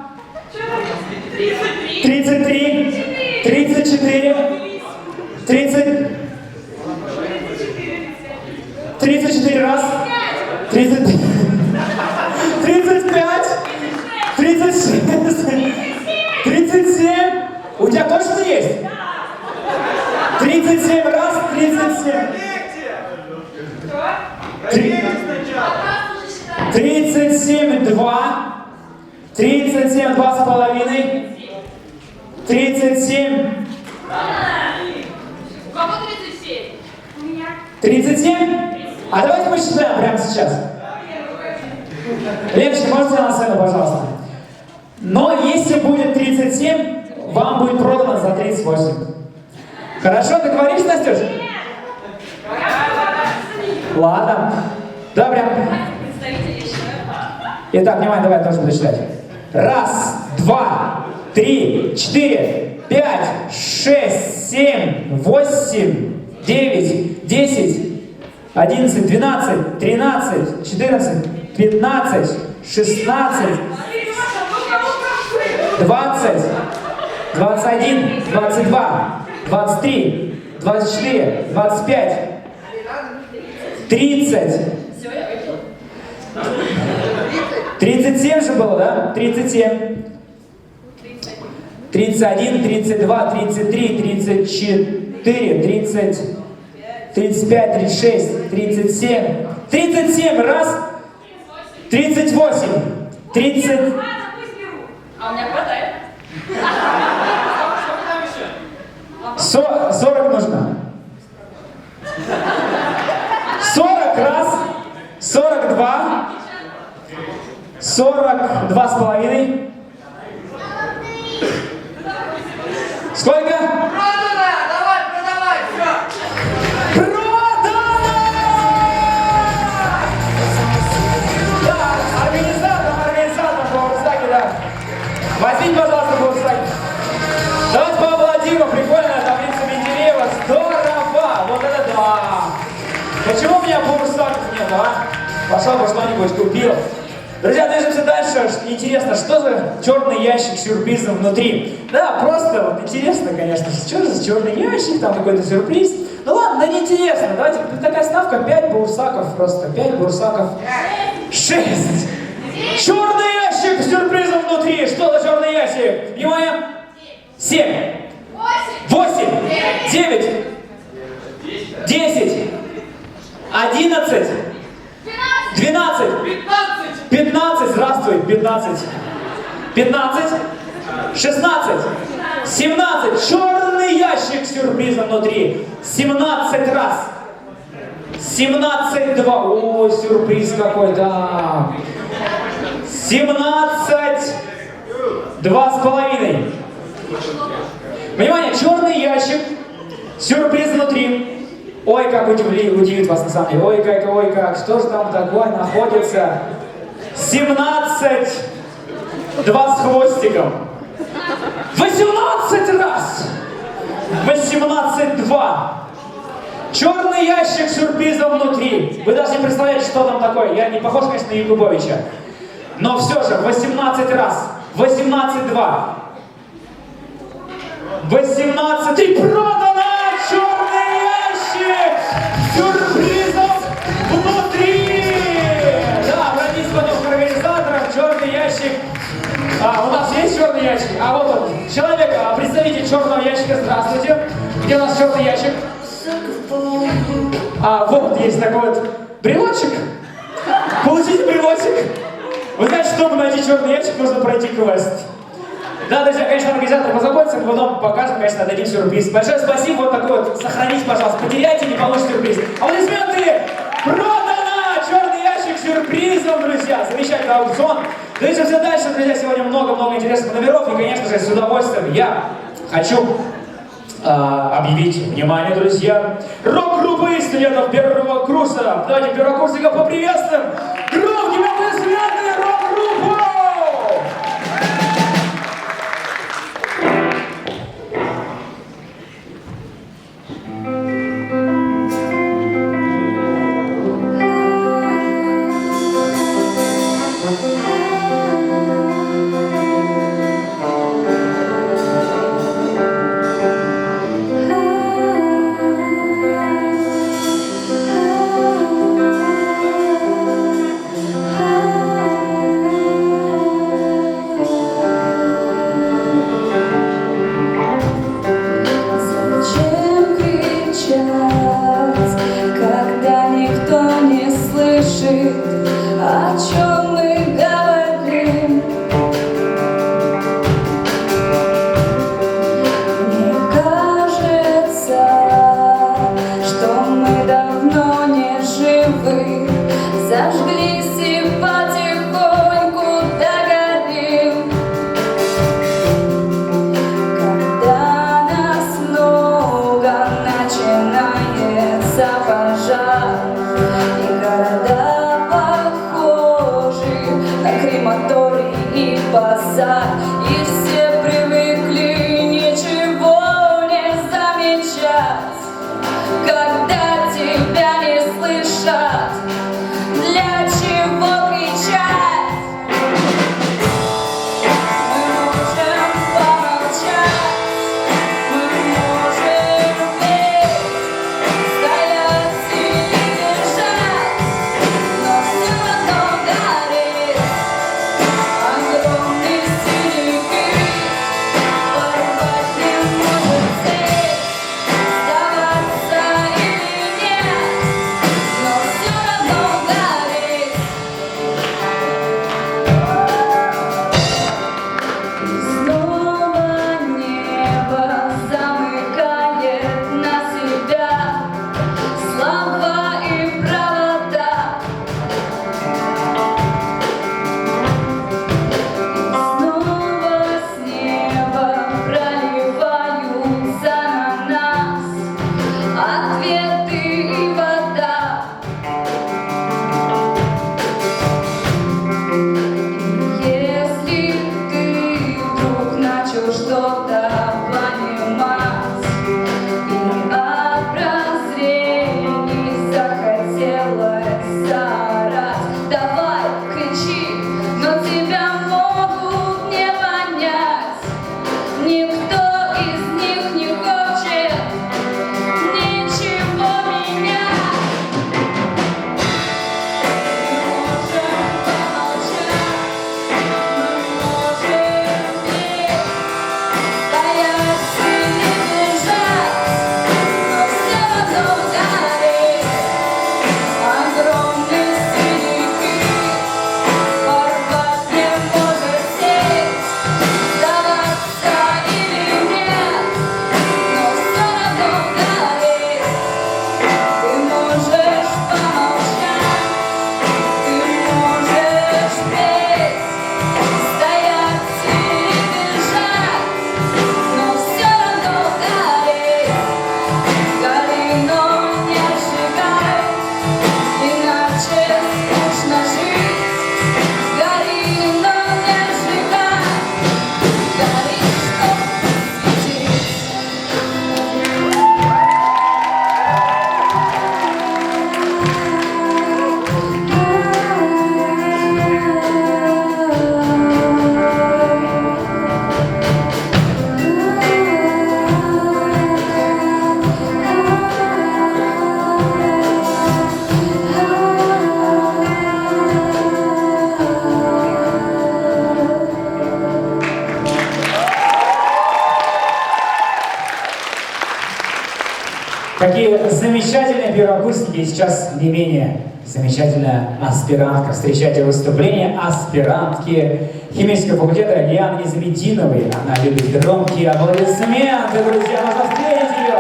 33, 34, 30, 34 раз, 30, 35, 36, 37. У тебя точно есть? 37 раз, 37. 37, 2. 37, 2,5. 37. У кого 37? У меня. 37? А давайте посчитаем прямо сейчас. Леночка, можете на сцену, пожалуйста? Но если будет 37, вам будет продано за 38. Хорошо, договорились, Настюш? Ладно. Добре. Итак, внимание, давай я тоже буду считать. 1, 2, 3, 4, 5, 6, 7, 8, 9, 10, 11, 12, 13, 14, 15, 16, 20, 21, 22, 23, 24, 25, 30. 37 же было, да? 37. 31, 32, 33, 34, 30, 35, 36, 37. 37 раз. 38. 30. А у меня хватает. 40 нужно. 40 раз. 42. 42,5. Сколько? Продано! Давай, продавай! Все! Продано! Да, организатор Баурсаки, да. Возьмите, пожалуйста, Баурсаки. Давайте поаплодируем. Прикольная таблица Менделеева. Здорово! Вот это да! Почему у меня Баурсаков нет, а? Пошел бы что-нибудь купил. Друзья, движемся дальше. Интересно, что за черный ящик с сюрпризом внутри? Да, просто вот интересно, конечно, что же за черный ящик, там какой-то сюрприз. Ну ладно, да не интересно. Давайте, такая ставка 5 баурсаков просто. 5 баурсаков. 6. Черный ящик с сюрпризом внутри. Что за черный ящик? Внимание. 7. 8. 9. 10. 11. 12. 15, здравствуй, 15. 15, 16, 17, черный ящик с сюрпризом внутри. 17 раз. 17, 2. О, сюрприз какой, да. 17, 2,5. Внимание, черный ящик, сюрприз внутри. Ой, как удивит вас на самом деле. Ой, как, что же там такое находится? 17, 2 с хвостиком. 18 раз! 18-2. Черный ящик с сюрпризом внутри. Вы даже не представляете, что там такое. Я не похож, конечно, на Якубовича. Но все же, 18 раз. 18-2. 18 и продано! Черный ящик! Сюрпризом внутри! Да, обратитесь потом к организаторам. Черный ящик. У нас есть черный ящик? А вот он. Человек, представитель черного ящика. Здравствуйте. Где у нас черный ящик? Вот есть такой вот брелочек. Получите брелочек. Вы знаете, чтобы найти черный ящик, нужно пройти квест. Да, друзья, конечно, организатор позаботится, мы потом покажем, конечно, дадим сюрприз. Большое спасибо, вот такой вот, сохраните, пожалуйста, потеряйте, не получите сюрприз. Аплодисменты! Продано! Черный ящик с сюрпризом, друзья! Замечательный аукцион. Движемся дальше, друзья, сегодня много интересных номеров, и, конечно же, с удовольствием я хочу объявить, внимание, друзья, рок-группы студентов первого курса. Давайте первокурсников поприветствуем. Громкими аплодисментами рок-группу! О чем мы говорим? Мне кажется, что мы давно не живы. Зажглись и потихоньку догорим. Когда нас много, начинается пожар, и города на крематорий и базар, и все привыкли ничего не замечать, когда тебя не слышат, для чего кричать? Мы можем помолчать, мы можем петь, стоять и лежать, но все равно горит. Огромный синий крик, порвать не может цель, сдаваться или нет, но все Какие замечательные первокурсники, сейчас не менее замечательная аспирантка. Встречайте выступление аспирантки химического факультета Лианы Низаметдиновой. Она любит громкие аплодисменты, друзья, нужно встретить ее.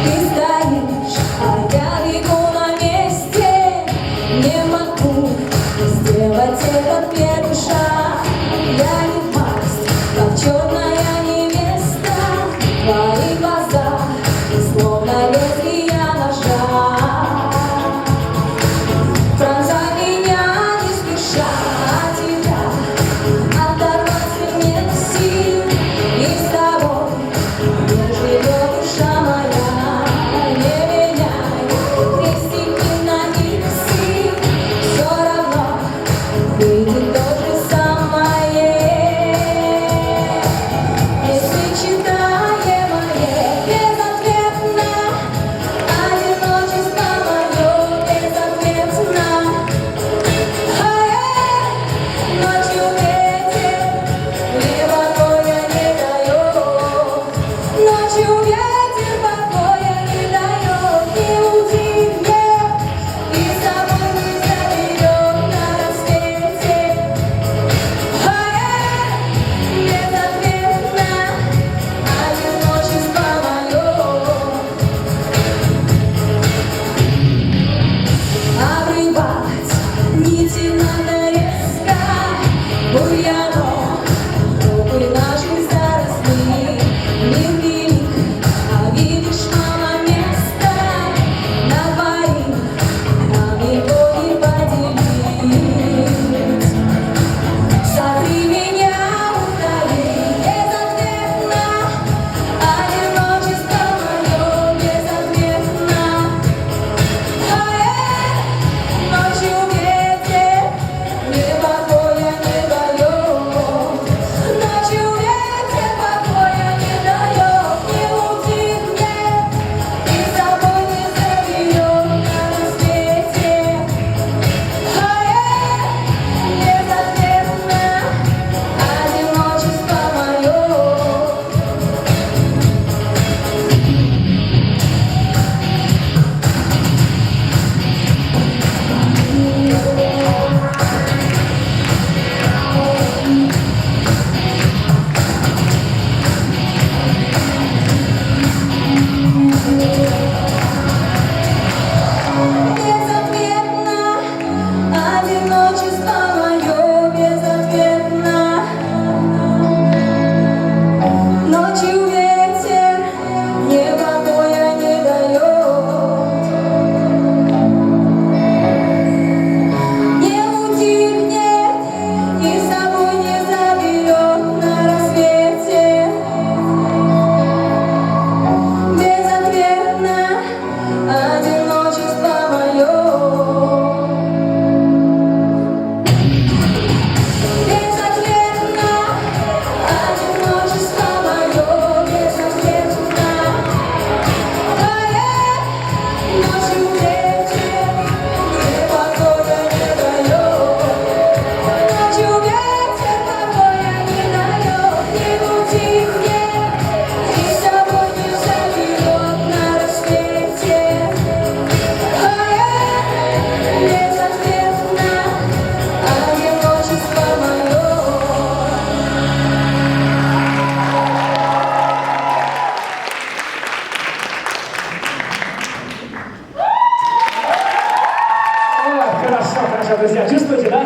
Ты стоишь, а я бегу на месте. Не могу сделать этот первый шаг. Я не пасть, как черная невеста. Твои глаза, словно лезвия ножа. Пронзай меня не спеша, от тебя оторваться нет сил. И с тобой не живет душа моя. Не меняй крестики на иксы, все равно выйдет то же самое. Если читаемое безответно, одиночество мое безответно. Ночью ветер мне покоя не дает. Ночью ветер покоя не дает. Не утихнет и с собой не заберет на рассвете. Безответно одиночество мое. Обрывать нити надо резко, бурьяном тропы наших зарослей. Мир велик, а видишь мало места. На двоих нам его не поделить. Сотри меня, утоли безответно, одиночество мое безответно. Ночью ветер мне покоя не дает. Ночью ветер покоя не дает. Не утихнет и с собой не заберет на рассвете. Безответно одиночество мое. Безответно одиночество мое безответно. Ночью ветер мне покоя не дает. Не утихнет и с собой не заберет на рассвете. Безответно одиночество мое. Безответно одиночество мое. Безответно ночью ветер мне покоя не дает. Ночью ветер покоя не дает. Не утихнет и с собой не заберет на рассвете. Безответно одиночество мое. Ой, хорошо, друзья. Чувствуете, да?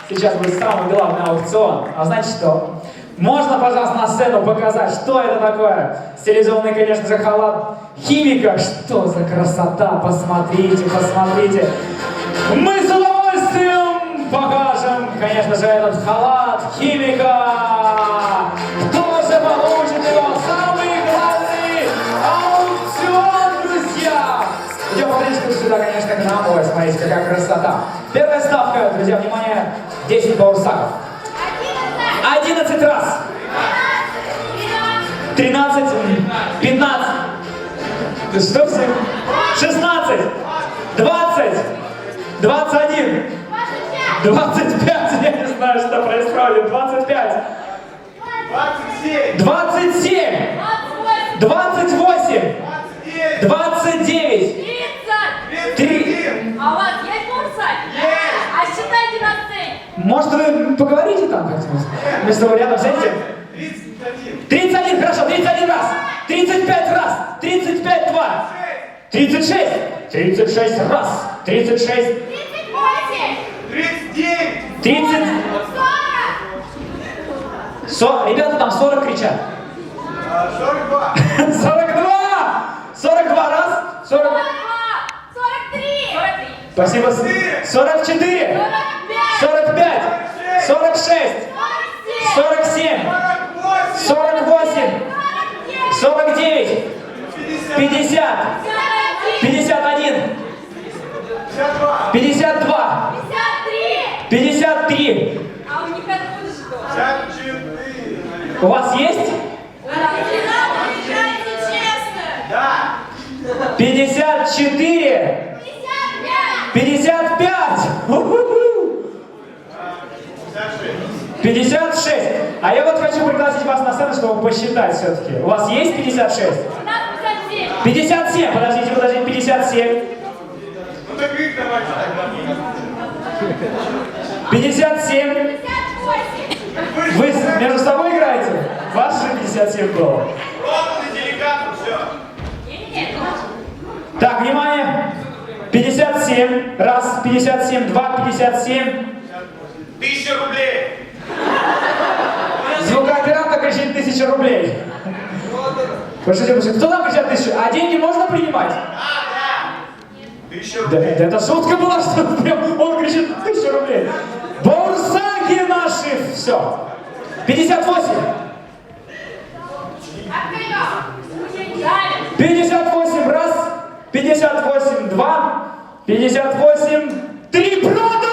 Сейчас будет самый главный аукцион. А знаете что? Можно, пожалуйста, на сцену показать, что это такое? Стилизованный, конечно же, халат химика. Что за красота? Посмотрите, посмотрите. Мы с удовольствием покажем, конечно же, этот халат химика. Кто же получит его? Самый главный аукцион, друзья! Идем поближе сюда, конечно, к нам. Ой, смотрите, какая красота. Первая ставка, друзья, внимание, 10 баурсаков. 11 раз. 13, 15. Что все? 16. 20, 21, 25, я не знаю, что происходит, 25, 27, 28, 29, 3. А у вас есть курсы? А считайте на сцене. Может, вы поговорите там как-то? Между собой рядом сядете? 31, хорошо, 31 раз, 35 раз, 35 два, 36, 36 раз, 36, 38. 30, 40, ребята там 40 кричат. 42, 42 раз, 40, 43. спасибо, 44, 45, 46, 47, 48, 49, 50, 51, 52, 53. А у них откуда что? У вас есть? Играйте честно. 54, 55, 56. А я вот хочу пригласить вас на сцену, чтобы посчитать все-таки. У вас есть 56? У нас 57. 57, подождите, 57. 57. Вы между собой играете? Ваш же 57 было. Так, внимание. 57. Раз, 57, два, 57. 1000 рублей. Звукооператор кричит 1000 рублей. Пошли, кто там кричит 1000? А деньги можно принимать? Да, это шутка была, что прям он кричит 1000 рублей. Баурсаки наши, все. 58. 58 раз, 58 два, 58 3 продано!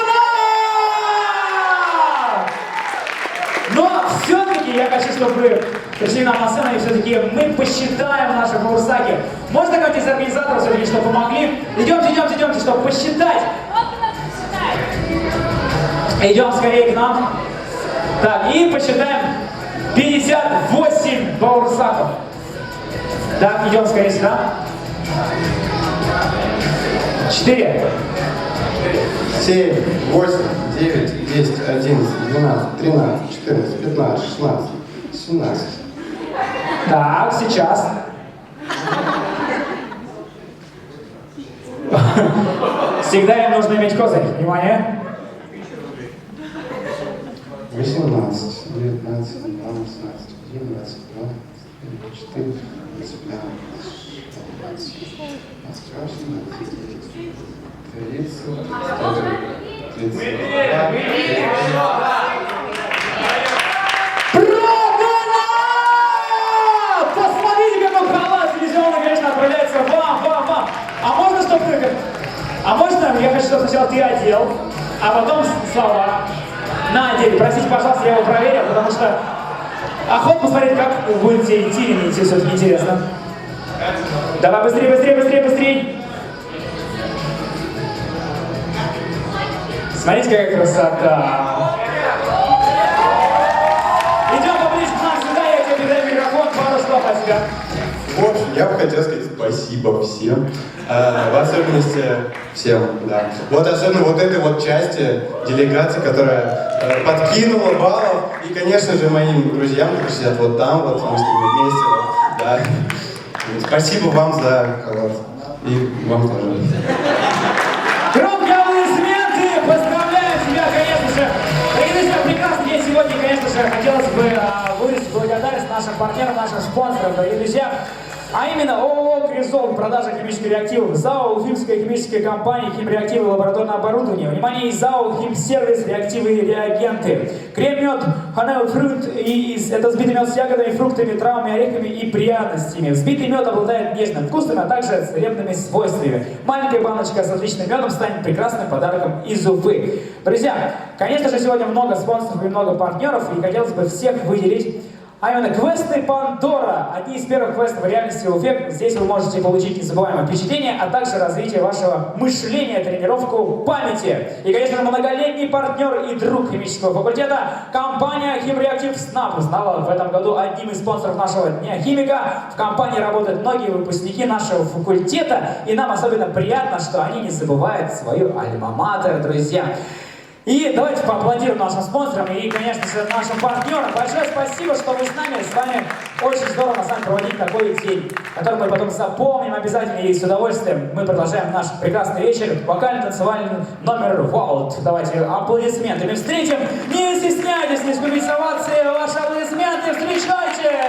Но все-таки я хочу, чтобы вы пришли нам на сцену и все-таки мы посчитаем наши баурсаки. Можно кого-нибудь из организаторов все-таки, чтобы помогли? Идемте, чтобы посчитать. Идем скорее к нам. Так, и посчитаем 58 баурсаков. Так, идем скорее сюда. 4. 7, 8, 9, 10, 11, 12, 13, 14, 15, 16, 17. Так, сейчас. Всегда им нужно иметь козырь. Внимание. 18, 19, 20, 21, 22, 24, 25, 28, 30, 32. Посмотрите, какой халат телевизионный, конечно, отправляется вам. А можно, чтобы ты... А можно, я хочу, чтобы сначала ты одел, а потом слова на деле. Простите, пожалуйста, я его проверил, потому что охота посмотреть, как вы будете идти или не идти, все-таки интересно. Давай быстрее. Смотрите, какая красота. Идем поближе к нам сюда, я тебе передаю микрофон, пару слов от тебя. В общем, я бы хотел сказать спасибо всем, в особенности всем, да. Вот особенно вот этой вот части делегации, которая подкинула баллов, и, конечно же, моим друзьям, которые сидят вот там, вот мы с ними вместе, вот, да. Спасибо вам за халат. И вам тоже. Громкие аплодисменты! Поздравляю тебя, конечно же! Дорогие друзья, прекрасный день сегодня, конечно же, хотелось бы выразить благодарность нашим партнерам, нашим спонсорам, дорогие друзья. А именно ООО «Кризол», продажа химических реактивов, ЗАО «Уфимская химическая компания», химреактивы и лабораторное оборудование, внимание, из ЗАО «Химсервис», реактивы и реагенты, крем-мед, Hanau Fruit, это взбитый мед с ягодами, фруктами, травами, орехами и пряностями. Взбитый мед обладает нежным вкусом, а также целебными свойствами. Маленькая баночка с отличным медом станет прекрасным подарком из Уфы. Друзья, конечно же, сегодня много спонсоров и много партнеров, и хотелось бы всех выделить. А именно квесты Пандора. Одни из первых квестов в реальности УФЕК. Здесь вы можете получить незабываемое впечатление, а также развитие вашего мышления, тренировку памяти. И, конечно, многолетний партнер и друг химического факультета, компания Химреактив Снаб стала в этом году одним из спонсоров нашего Дня химика. В компании работают многие выпускники нашего факультета, и нам особенно приятно, что они не забывают свою альма-матер, друзья. И давайте поаплодируем нашим спонсорам и, конечно же, нашим партнерам. Большое спасибо, что вы с нами. С вами очень здорово с вами проводить такой день, который мы потом запомним обязательно и с удовольствием. Мы продолжаем наш прекрасный вечер. Вокально-танцевальный номер Vault. Давайте аплодисментами встретим. Не стесняйтесь, не скупите овации. Ваши аплодисменты встречайте!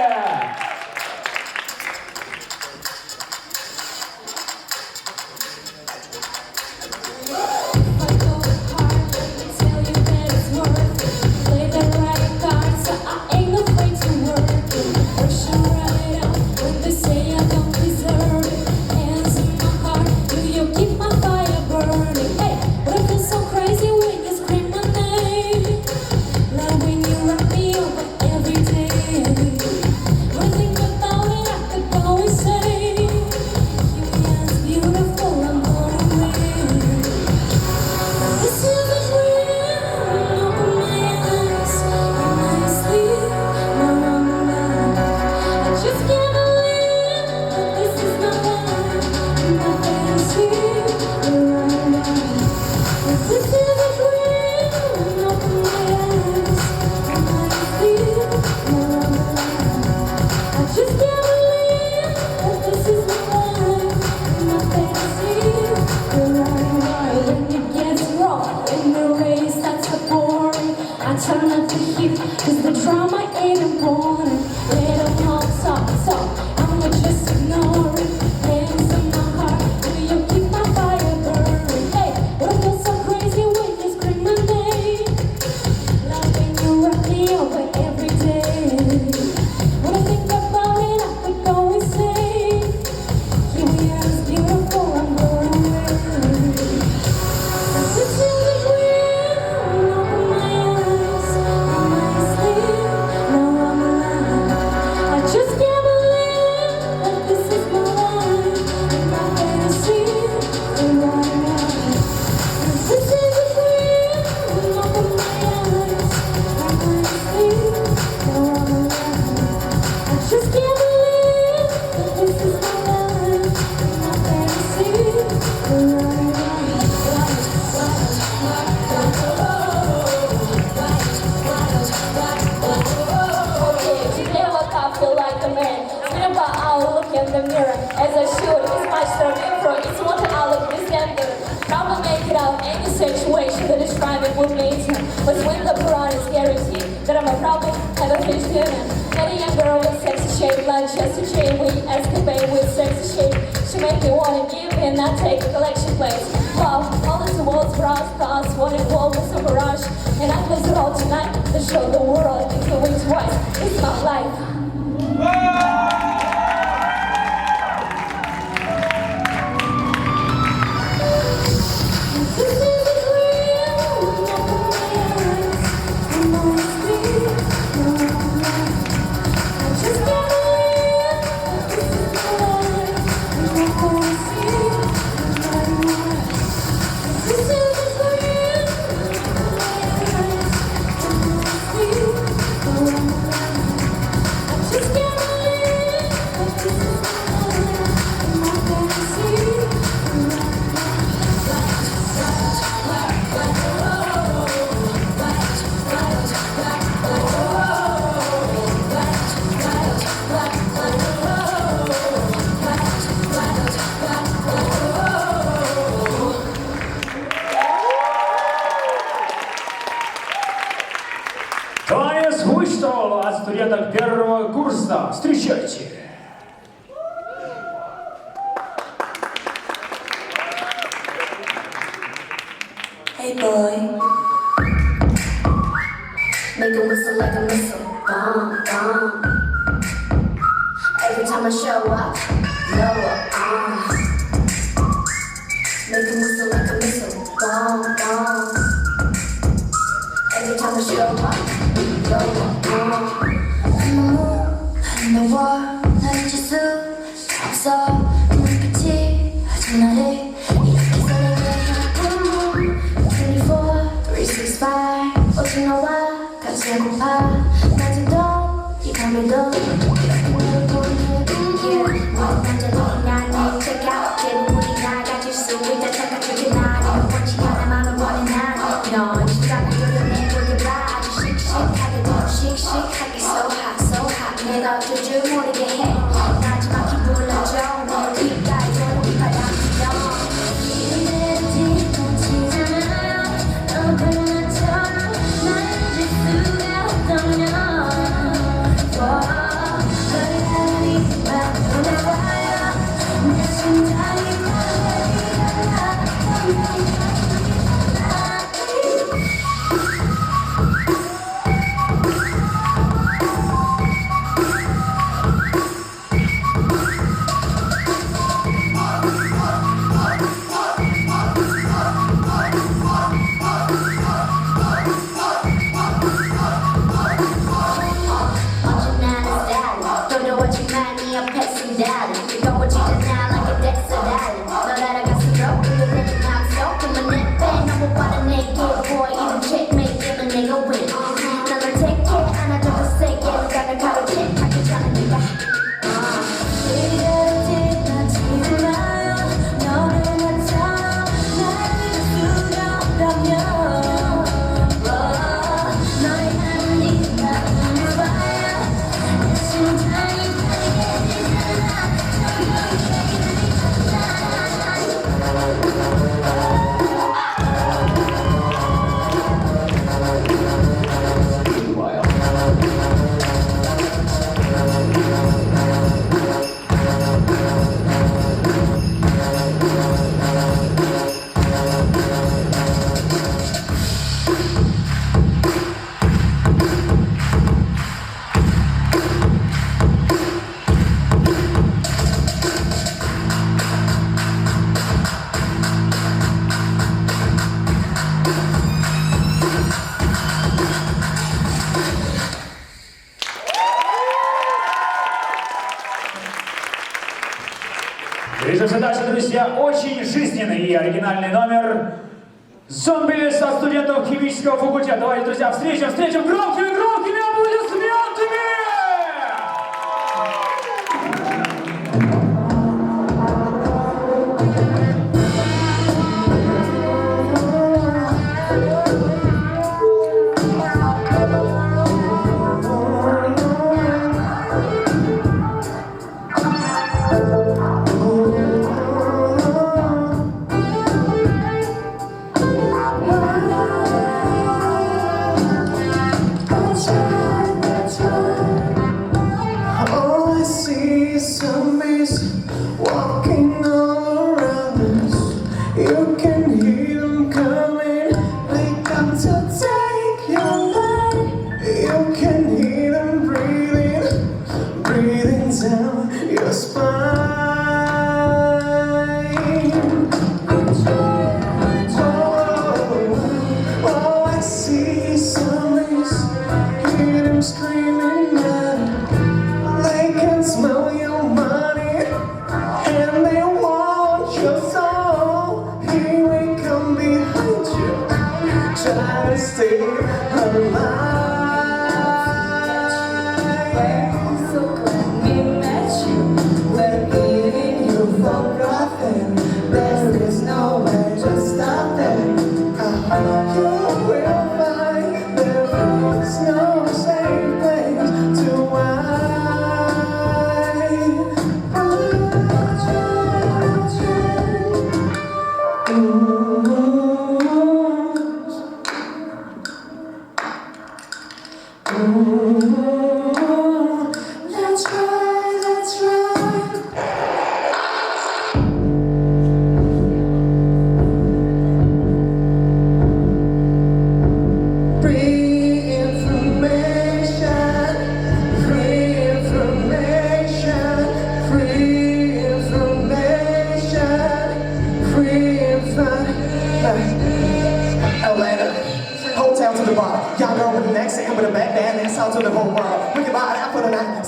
От студенток первого курса. Встречайте! Hey boy, make a whistle like a missile, bomb, bomb. Every time I show up, lower, make a whistle like a missile, bomb, bomb. Every time I show up, lower, 미워 날 잊을 수 없어 눈빛이 아직 나를 이렇게 설레게 24, 365 오직 너와 같이 하고파 낮에도 이 밤에도 이렇게 너를 보내 완전히 나를 check out 대부분이 날 가질 수 있다 착각적인 나 내가 원치 않아 맘을 원해 난넌 시간을 돌려내보게 봐 아주 씩씩하게 더 씩씩하게 so hot 내가 어쩔 줄 모르게 해 마지막 기분을 줘 널 귓가에 오는 바람처럼 이대로 뒤집어지잖아 너도 나처럼 날 잊을 수가 없다면 Движемся дальше, друзья. Очень жизненный и оригинальный номер «Зомби» со студентов химического факультета. Давайте, друзья, встретим громкими аплодисментами!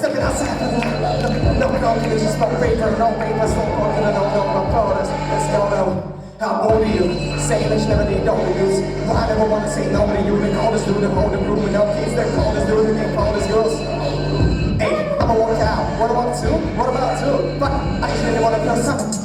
Stepping outside the line. No, just no paper, no papers, no corner, no quarters. Let's go though. How old are you? Saying that you never need no use. Why I never wanna say no to you? They call us dude, hold the room with no kids. They call us dude, they call us girls. Hey, I'ma work out. What about two? What about two? But I just really wanna feel something.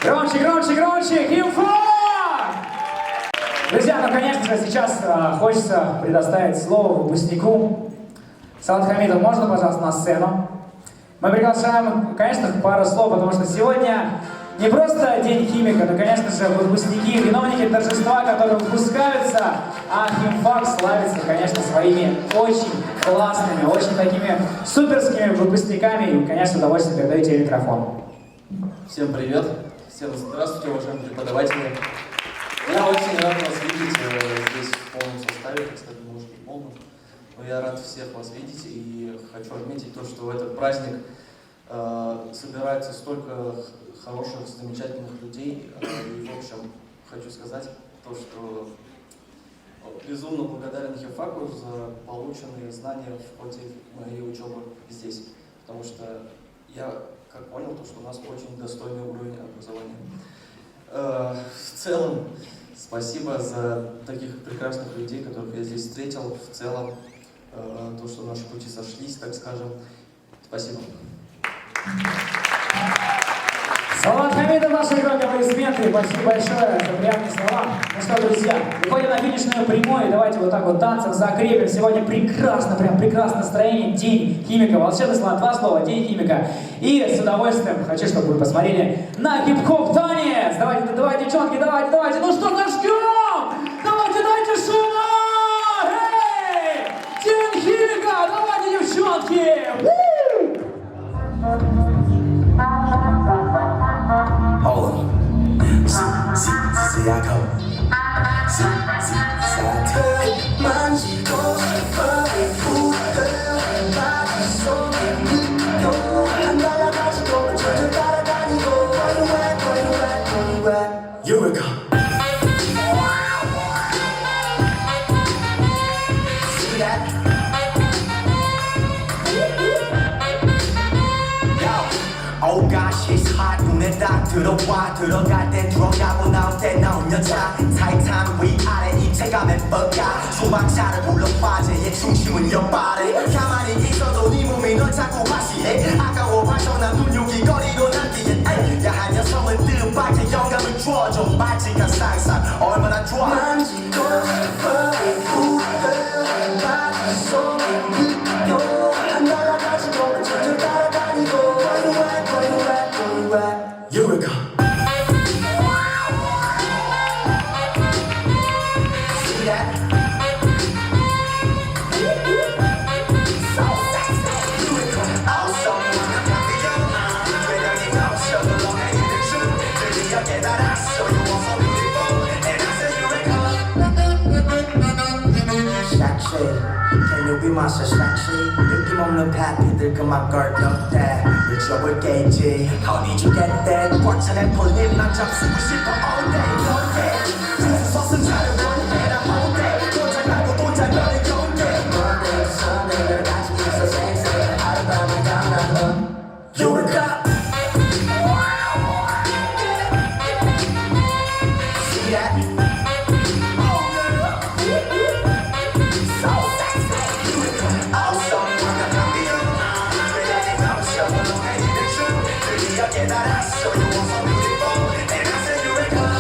Громче, громче, громче! Химфак! Друзья, ну, конечно же, сейчас хочется предоставить слово выпускнику. Салават Хамидов, можно, пожалуйста, на сцену? Мы приглашаем, конечно, пару слов, потому что сегодня не просто День химика, но, конечно же, выпускники, виновники торжества, которые выпускаются, а химфак славится, конечно, своими очень классными, очень такими суперскими выпускниками. И, конечно, с удовольствием передаю тебе микрофон. Всем привет! Всем здравствуйте, уважаемые преподаватели! Я очень рад вас видеть здесь в полном составе, так сказать, может не полном, но я рад всех вас видеть и хочу отметить то, что в этот праздник собирается столько хороших, замечательных людей. И, в общем, хочу сказать то, что безумно благодарен химфаку за полученные знания в ходе моей учебы здесь, потому что я как понял, то, что у нас очень достойный уровень образования. В целом, спасибо за таких прекрасных людей, которых я здесь встретил. В целом, то, что наши пути сошлись, так скажем. Спасибо. Салават Хамидов, ваши громкие аплодисменты. Спасибо большое за приятные слова. Ну что, друзья, выходим на финишную прямую. Давайте вот так вот танцем закрепим. Сегодня прекрасно, прям прекрасное настроение. День химика. Волшебные слова, два слова. День химика. И с удовольствием хочу, чтобы вы посмотрели на хип-хоп танец. Давайте, давайте, девчонки, давайте, давайте. Ну что, зажгем! Давайте, дайте шума! Эй! День химика! Давайте, девчонки! Hold on. See, I go. See, I take my goes Eureka. See that? Oh gosh, it's hot. 눈에 딱 들어와. 들어갈 땐 들어가고 나올 때 나오면 차. 타이탄 위아래 입체감에 뻗가. 소방차를 불러 화재의 중심은 your body. 가만히 있어도 네 몸이 널 자꾸 과시해. 아까워 발전한 근육이 거리로 남기에 야한 여성은 뜻밖의 영감을 주어줘. 마지막 상상 얼마나 좋아. 만지고 싶어 내 손에 느껴. 날아가지고 저절 따라다니고 Eureka. See that? So sexy. Eureka. Awesome. 되려니 넘쳐 너의 힘을 주. 드디어 깨달았어. You are so beautiful. And I say Eureka. Sexy. Can you be my sexy? 느낌 없는 파피들 그만 걸떡 대 미쳐볼게 이제 How did you get that? 꽉 차는 볼일만 잡수고 싶어 all day all day 서슴 차를 원해 나 all day 도착하고 도착하는 경계 Monday to Sunday 늘 같이 있어 sexy 하룻밤을 감당해 Eureka See that? Get that ass, so you want some beautiful, and I say you wake up.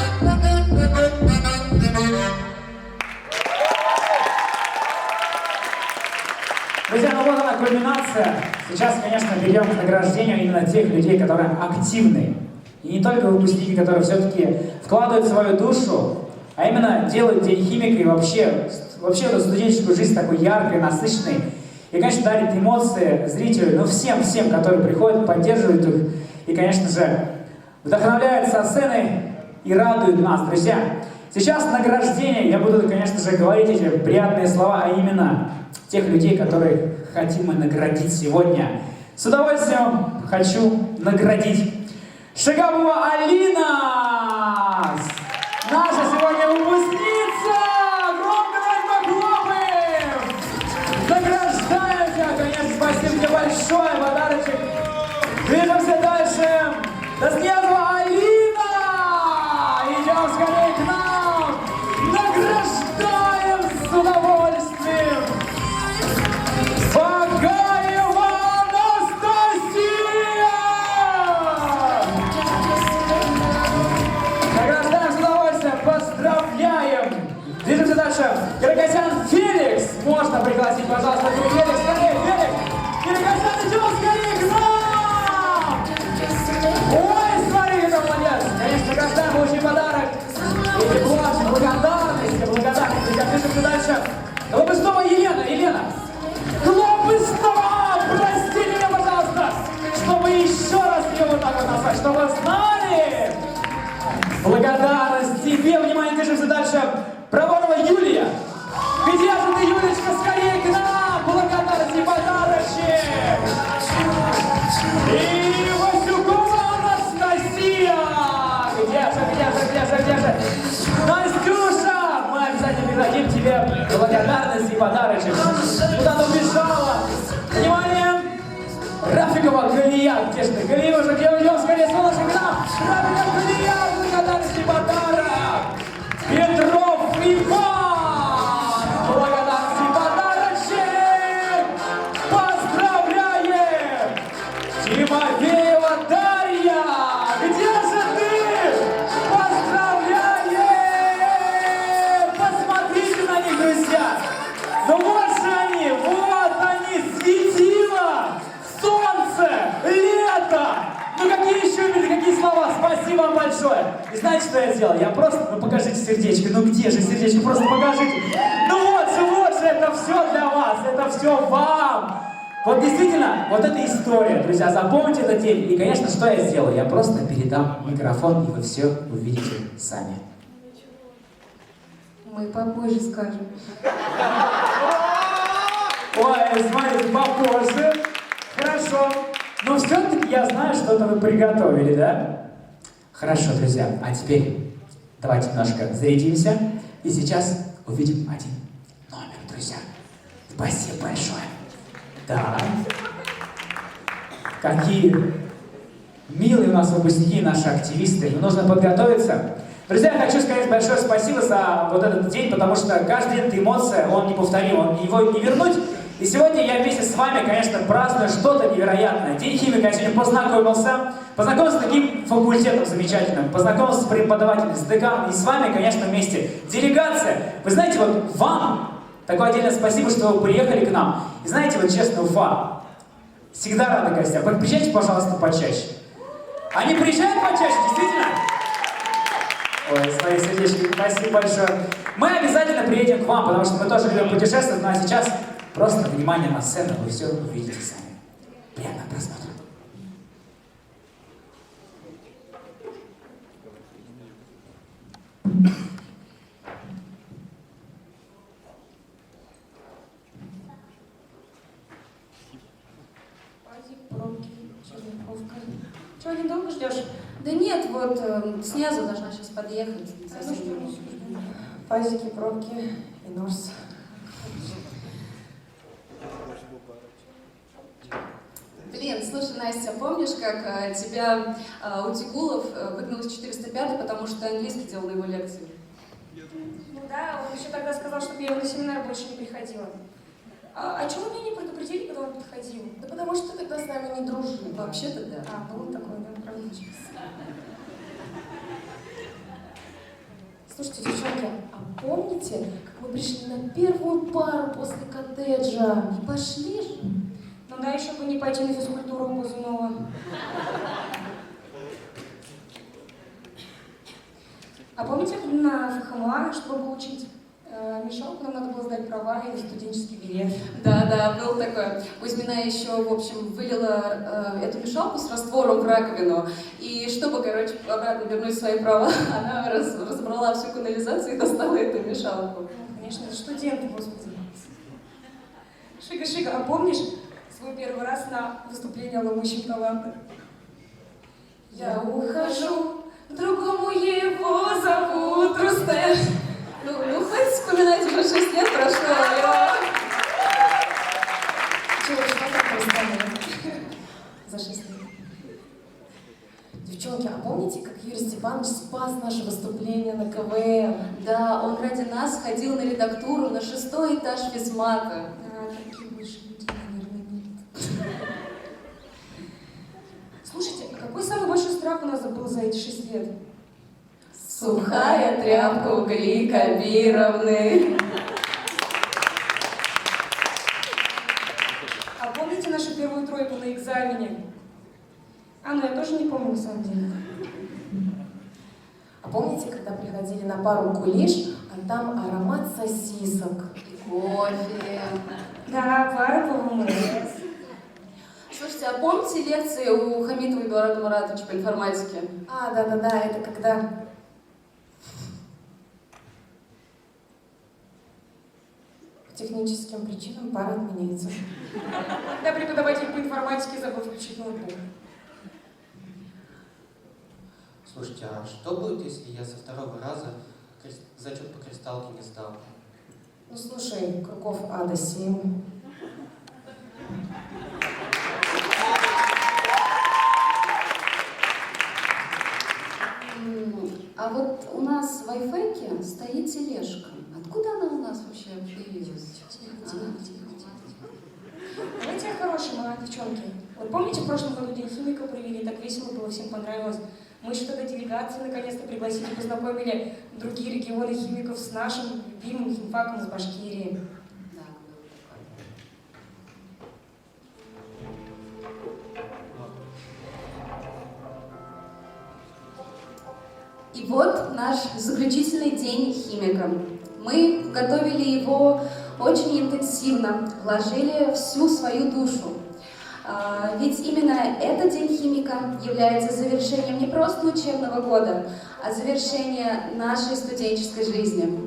кульминация. Сейчас, конечно, перейдем к награждению именно тех людей, которые активны. И не только выпускники, которые все-таки вкладывают свою душу, а именно делают День химика и вообще эту студенческую жизнь такой яркой, насыщенной. И, конечно, дарит эмоции зрителю, всем, которые приходят, поддерживают их. И, конечно же, вдохновляют со сцены и радуют нас, друзья. Сейчас награждение, я буду, конечно же, говорить эти приятные слова, а именно тех людей, которых хотим мы наградить сегодня. С удовольствием хочу наградить Шигабова Алина! Наша сегодня выпускница! Громко похлопаем! Награждаем тебя, конечно, спасибо тебе большое, подарочек. Движемся дальше. Доснезова Алина! Идем скорее к нам! Награждаем с удовольствием! Багаева Анастасия! Награждаем с удовольствием! Поздравляем! Движемся дальше. Киргазян Феликс! Можно пригласить, пожалуйста, Феликс. Скорее, Феликс! Киргазян, идем скорее к нам! Ой, смотри, какой молодец! Конечно, награждаем, получим подарок. И тепло, благодарность. Друзья, движемся дальше. Глобыстова Елена! Глобыстова! Прости меня, пожалуйста! Чтобы еще раз ее вот так вот назвать, чтобы вы знали! Благодарность тебе! Внимание, движемся дальше. Проворова Юлия! Где же ты, Юлечка, скорее к нам! Благодарность и подарочек! И Васюкова Анастасия! Где же? Настюша! Мы обязательно передадим тебе благодарность и подарочек. Куда ты убежала? Внимание! Рафикова Галия! Где же ты? Галия уже, где уйдем? Скорее, солнышко, к нам! Рафикова Галия! Благодарность и подарок! Петров Иван! Благодарность и подарочек! Поздравляем! Тимофеева Дарья! Где же ты? Поздравляем! Посмотрите на них, друзья! Ну вот же они! Вот они! Светило! Солнце! Лето! Ну какие еще люди, какие слова? Спасибо вам большое! И знаете, что я сделал? Я просто... покажите сердечко. Ну где же сердечко? Просто покажите. Ну вот же, это все для вас. Это все вам. Вот действительно, вот эта история, друзья. Запомните этот день. И, конечно, что я сделаю? Я просто передам микрофон, и вы все увидите сами. Мы попозже скажем. Ой, смотрите, попозже. Хорошо. Но все-таки я знаю, что-то вы приготовили, да? Хорошо, друзья. А теперь давайте немножко зарядимся. И сейчас увидим один номер, друзья. Спасибо большое. Да. Какие милые у нас выпускники, наши активисты. Но нужно подготовиться. Друзья, я хочу сказать большое спасибо за вот этот день, потому что каждый день это эмоция, он неповторим, его не вернуть. И сегодня я вместе с вами, конечно, праздную что-то невероятное. День химика, я сегодня познакомился с таким факультетом замечательным, познакомился с преподавателем, с деканом, и с вами, конечно, вместе. Делегация. Вы знаете, вот вам такое отдельное спасибо, что вы приехали к нам. И знаете, вот честно, Уфа всегда рада гостям. Приезжайте, пожалуйста, почаще. Они приезжают почаще, действительно? Ой, свои сердечки, спасибо большое. Мы обязательно приедем к вам, потому что мы тоже любим путешествовать, ну а сейчас просто внимание на сцену, вы все увидите сами. Приятного просмотра. Чего, недолго ждешь? Да нет, вот снизу должна сейчас подъехать. Пазики, пробки и нос. Блин, слушай, Настя, помнишь, как тебя Утигулов выгнал из 405, потому что ты английский делал на его лекции? Ну да, он еще тогда сказал, чтобы я на семинар больше не приходила. А чего меня не предупредили, когда он подходил? Да потому что ты тогда с нами не дружил. Вообще-то да. Было такое, да, правда. Слушайте, девчонки, а помните, как мы пришли на первую пару после коттеджа? Не пошли же? Ну да, еще бы не пойти на физкультуру у Бузунова. А помните, на ФХМА, чтобы получить мешалку, нам надо было сдать права или студенческий билет? Да, был такой. Кузьмина еще, в общем, вылила эту мешалку с раствором в раковину. И чтобы, короче, обратно вернуть свои права, она разобрала всю канализацию и достала эту мешалку. Конечно, это студенты, господи. Шига, а помнишь свой первый раз на выступление «Ломущим талантах»? Я ухожу, к другому его зовут Рустем. Ну, хватит вспоминать, уже 6 лет прошло. Чего, что такое стало? За 6 лет. Девчонки, а помните, как Юрий Степанович спас наше выступление на КВН? Да, он ради нас ходил на редактуру на 6-й этаж физмата. Да, такие больше людей, наверное, нет. Слушайте, а какой самый большой страх у нас был за эти 6 лет? Сухая тряпка у Гли Кабировны. А помните нашу первую тройку на экзамене? Ну я тоже не помню, на самом деле. А помните, когда приходили на пару кулиш, а там аромат сосисок? И кофе. Да, пара, по-моему, Слушайте, а помните лекции у Хамитова Эдуарда Маратовича по информатике? Да, это когда... По техническим причинам пара отменяется. Когда преподаватель по информатике забыл включить ноутбук. Слушайте, а что будет, если я со второго раза зачет по кристаллке не сдал? Ну слушай, кругов ада 7. А вот у нас в Wi-Fi стоит тележка. Откуда она у нас вообще появилась? Давайте о хорошем, девчонки. Вот помните, в прошлом году День химика провели, так весело было, всем понравилось. Мы еще тогда делегации наконец-то пригласили, познакомили другие регионы химиков с нашим любимым химфаком из Башкирии. И вот наш заключительный день химика. Мы готовили его очень интенсивно, вложили всю свою душу. Ведь именно этот день химика является завершением не просто учебного года, а завершением нашей студенческой жизни.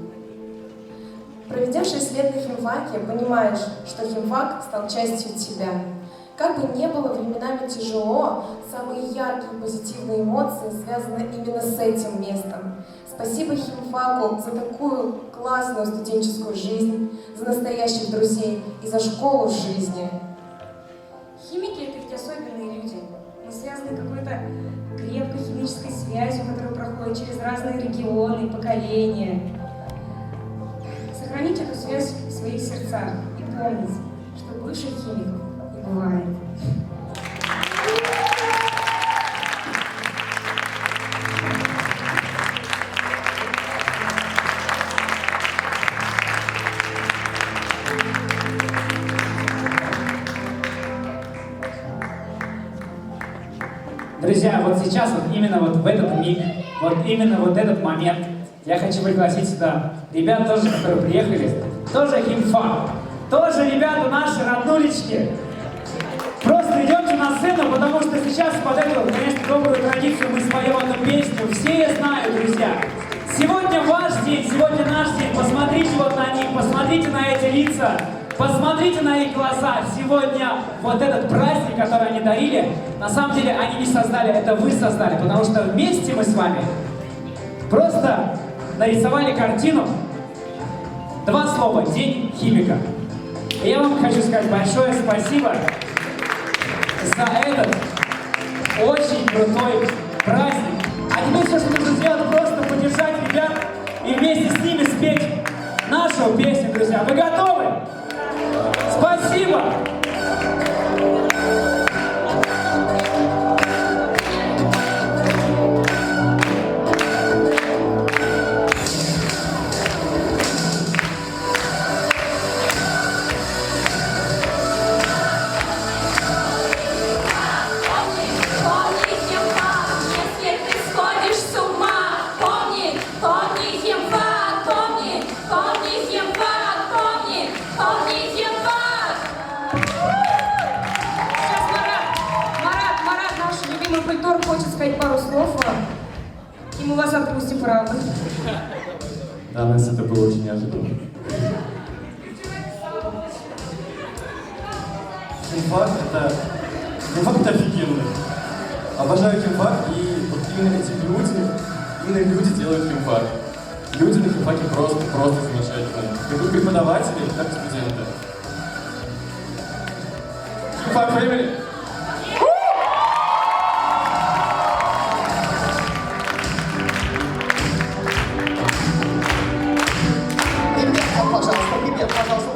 Проведя 6 лет на химфаке, понимаешь, что химфак стал частью тебя. Как бы ни было временами тяжело, самые яркие позитивные эмоции связаны именно с этим местом. Спасибо химфаку за такую классную студенческую жизнь, за настоящих друзей и за школу жизни. Химики — это ведь особенные люди. Мы связаны какой-то крепкой химической связью, которая проходит через разные регионы и поколения. Сохраните эту связь в своих сердцах и помните, что бывших химиков не бывает. Друзья, вот сейчас, вот именно вот в этот миг, вот именно вот этот момент, я хочу пригласить сюда ребят тоже, которые приехали, тоже химфак, тоже ребята наши роднулечки. Просто идемте на сцену, потому что сейчас под эту, конечно, добрую традицию мы споем эту песню. Все я знаю, друзья. Сегодня ваш день, сегодня наш день. Посмотрите вот на них, посмотрите на эти лица, посмотрите на их глаза. Сегодня вот этот праздник, который они дарили, на самом деле они не создали, это вы создали, потому что вместе мы с вами просто нарисовали картину. 2 слова: День химика. И я вам хочу сказать большое спасибо за этот очень крутой праздник. А теперь все, что нужно сделать, просто поддержать ребят и вместе с ними спеть нашу песню, друзья. Вы готовы? Спасибо! хочет сказать пару слов, и мы вас отпустим, правда. Да, Настя, это было очень неожиданно. Химфак это офигенно. Обожаю химфак, и вот именно эти люди делают химфак. Люди на химфаке просто замечательные. Как и преподаватели, так и студенты. Химфак Family! Ребят, пожалуйста.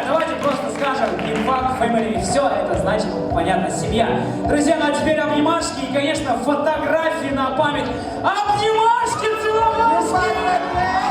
Давайте просто скажем Химфак Family. Все это значит, понятно, семья. Друзья, ну а теперь обнимашки и, конечно, фотографии на память. Обнимашки, целовашки!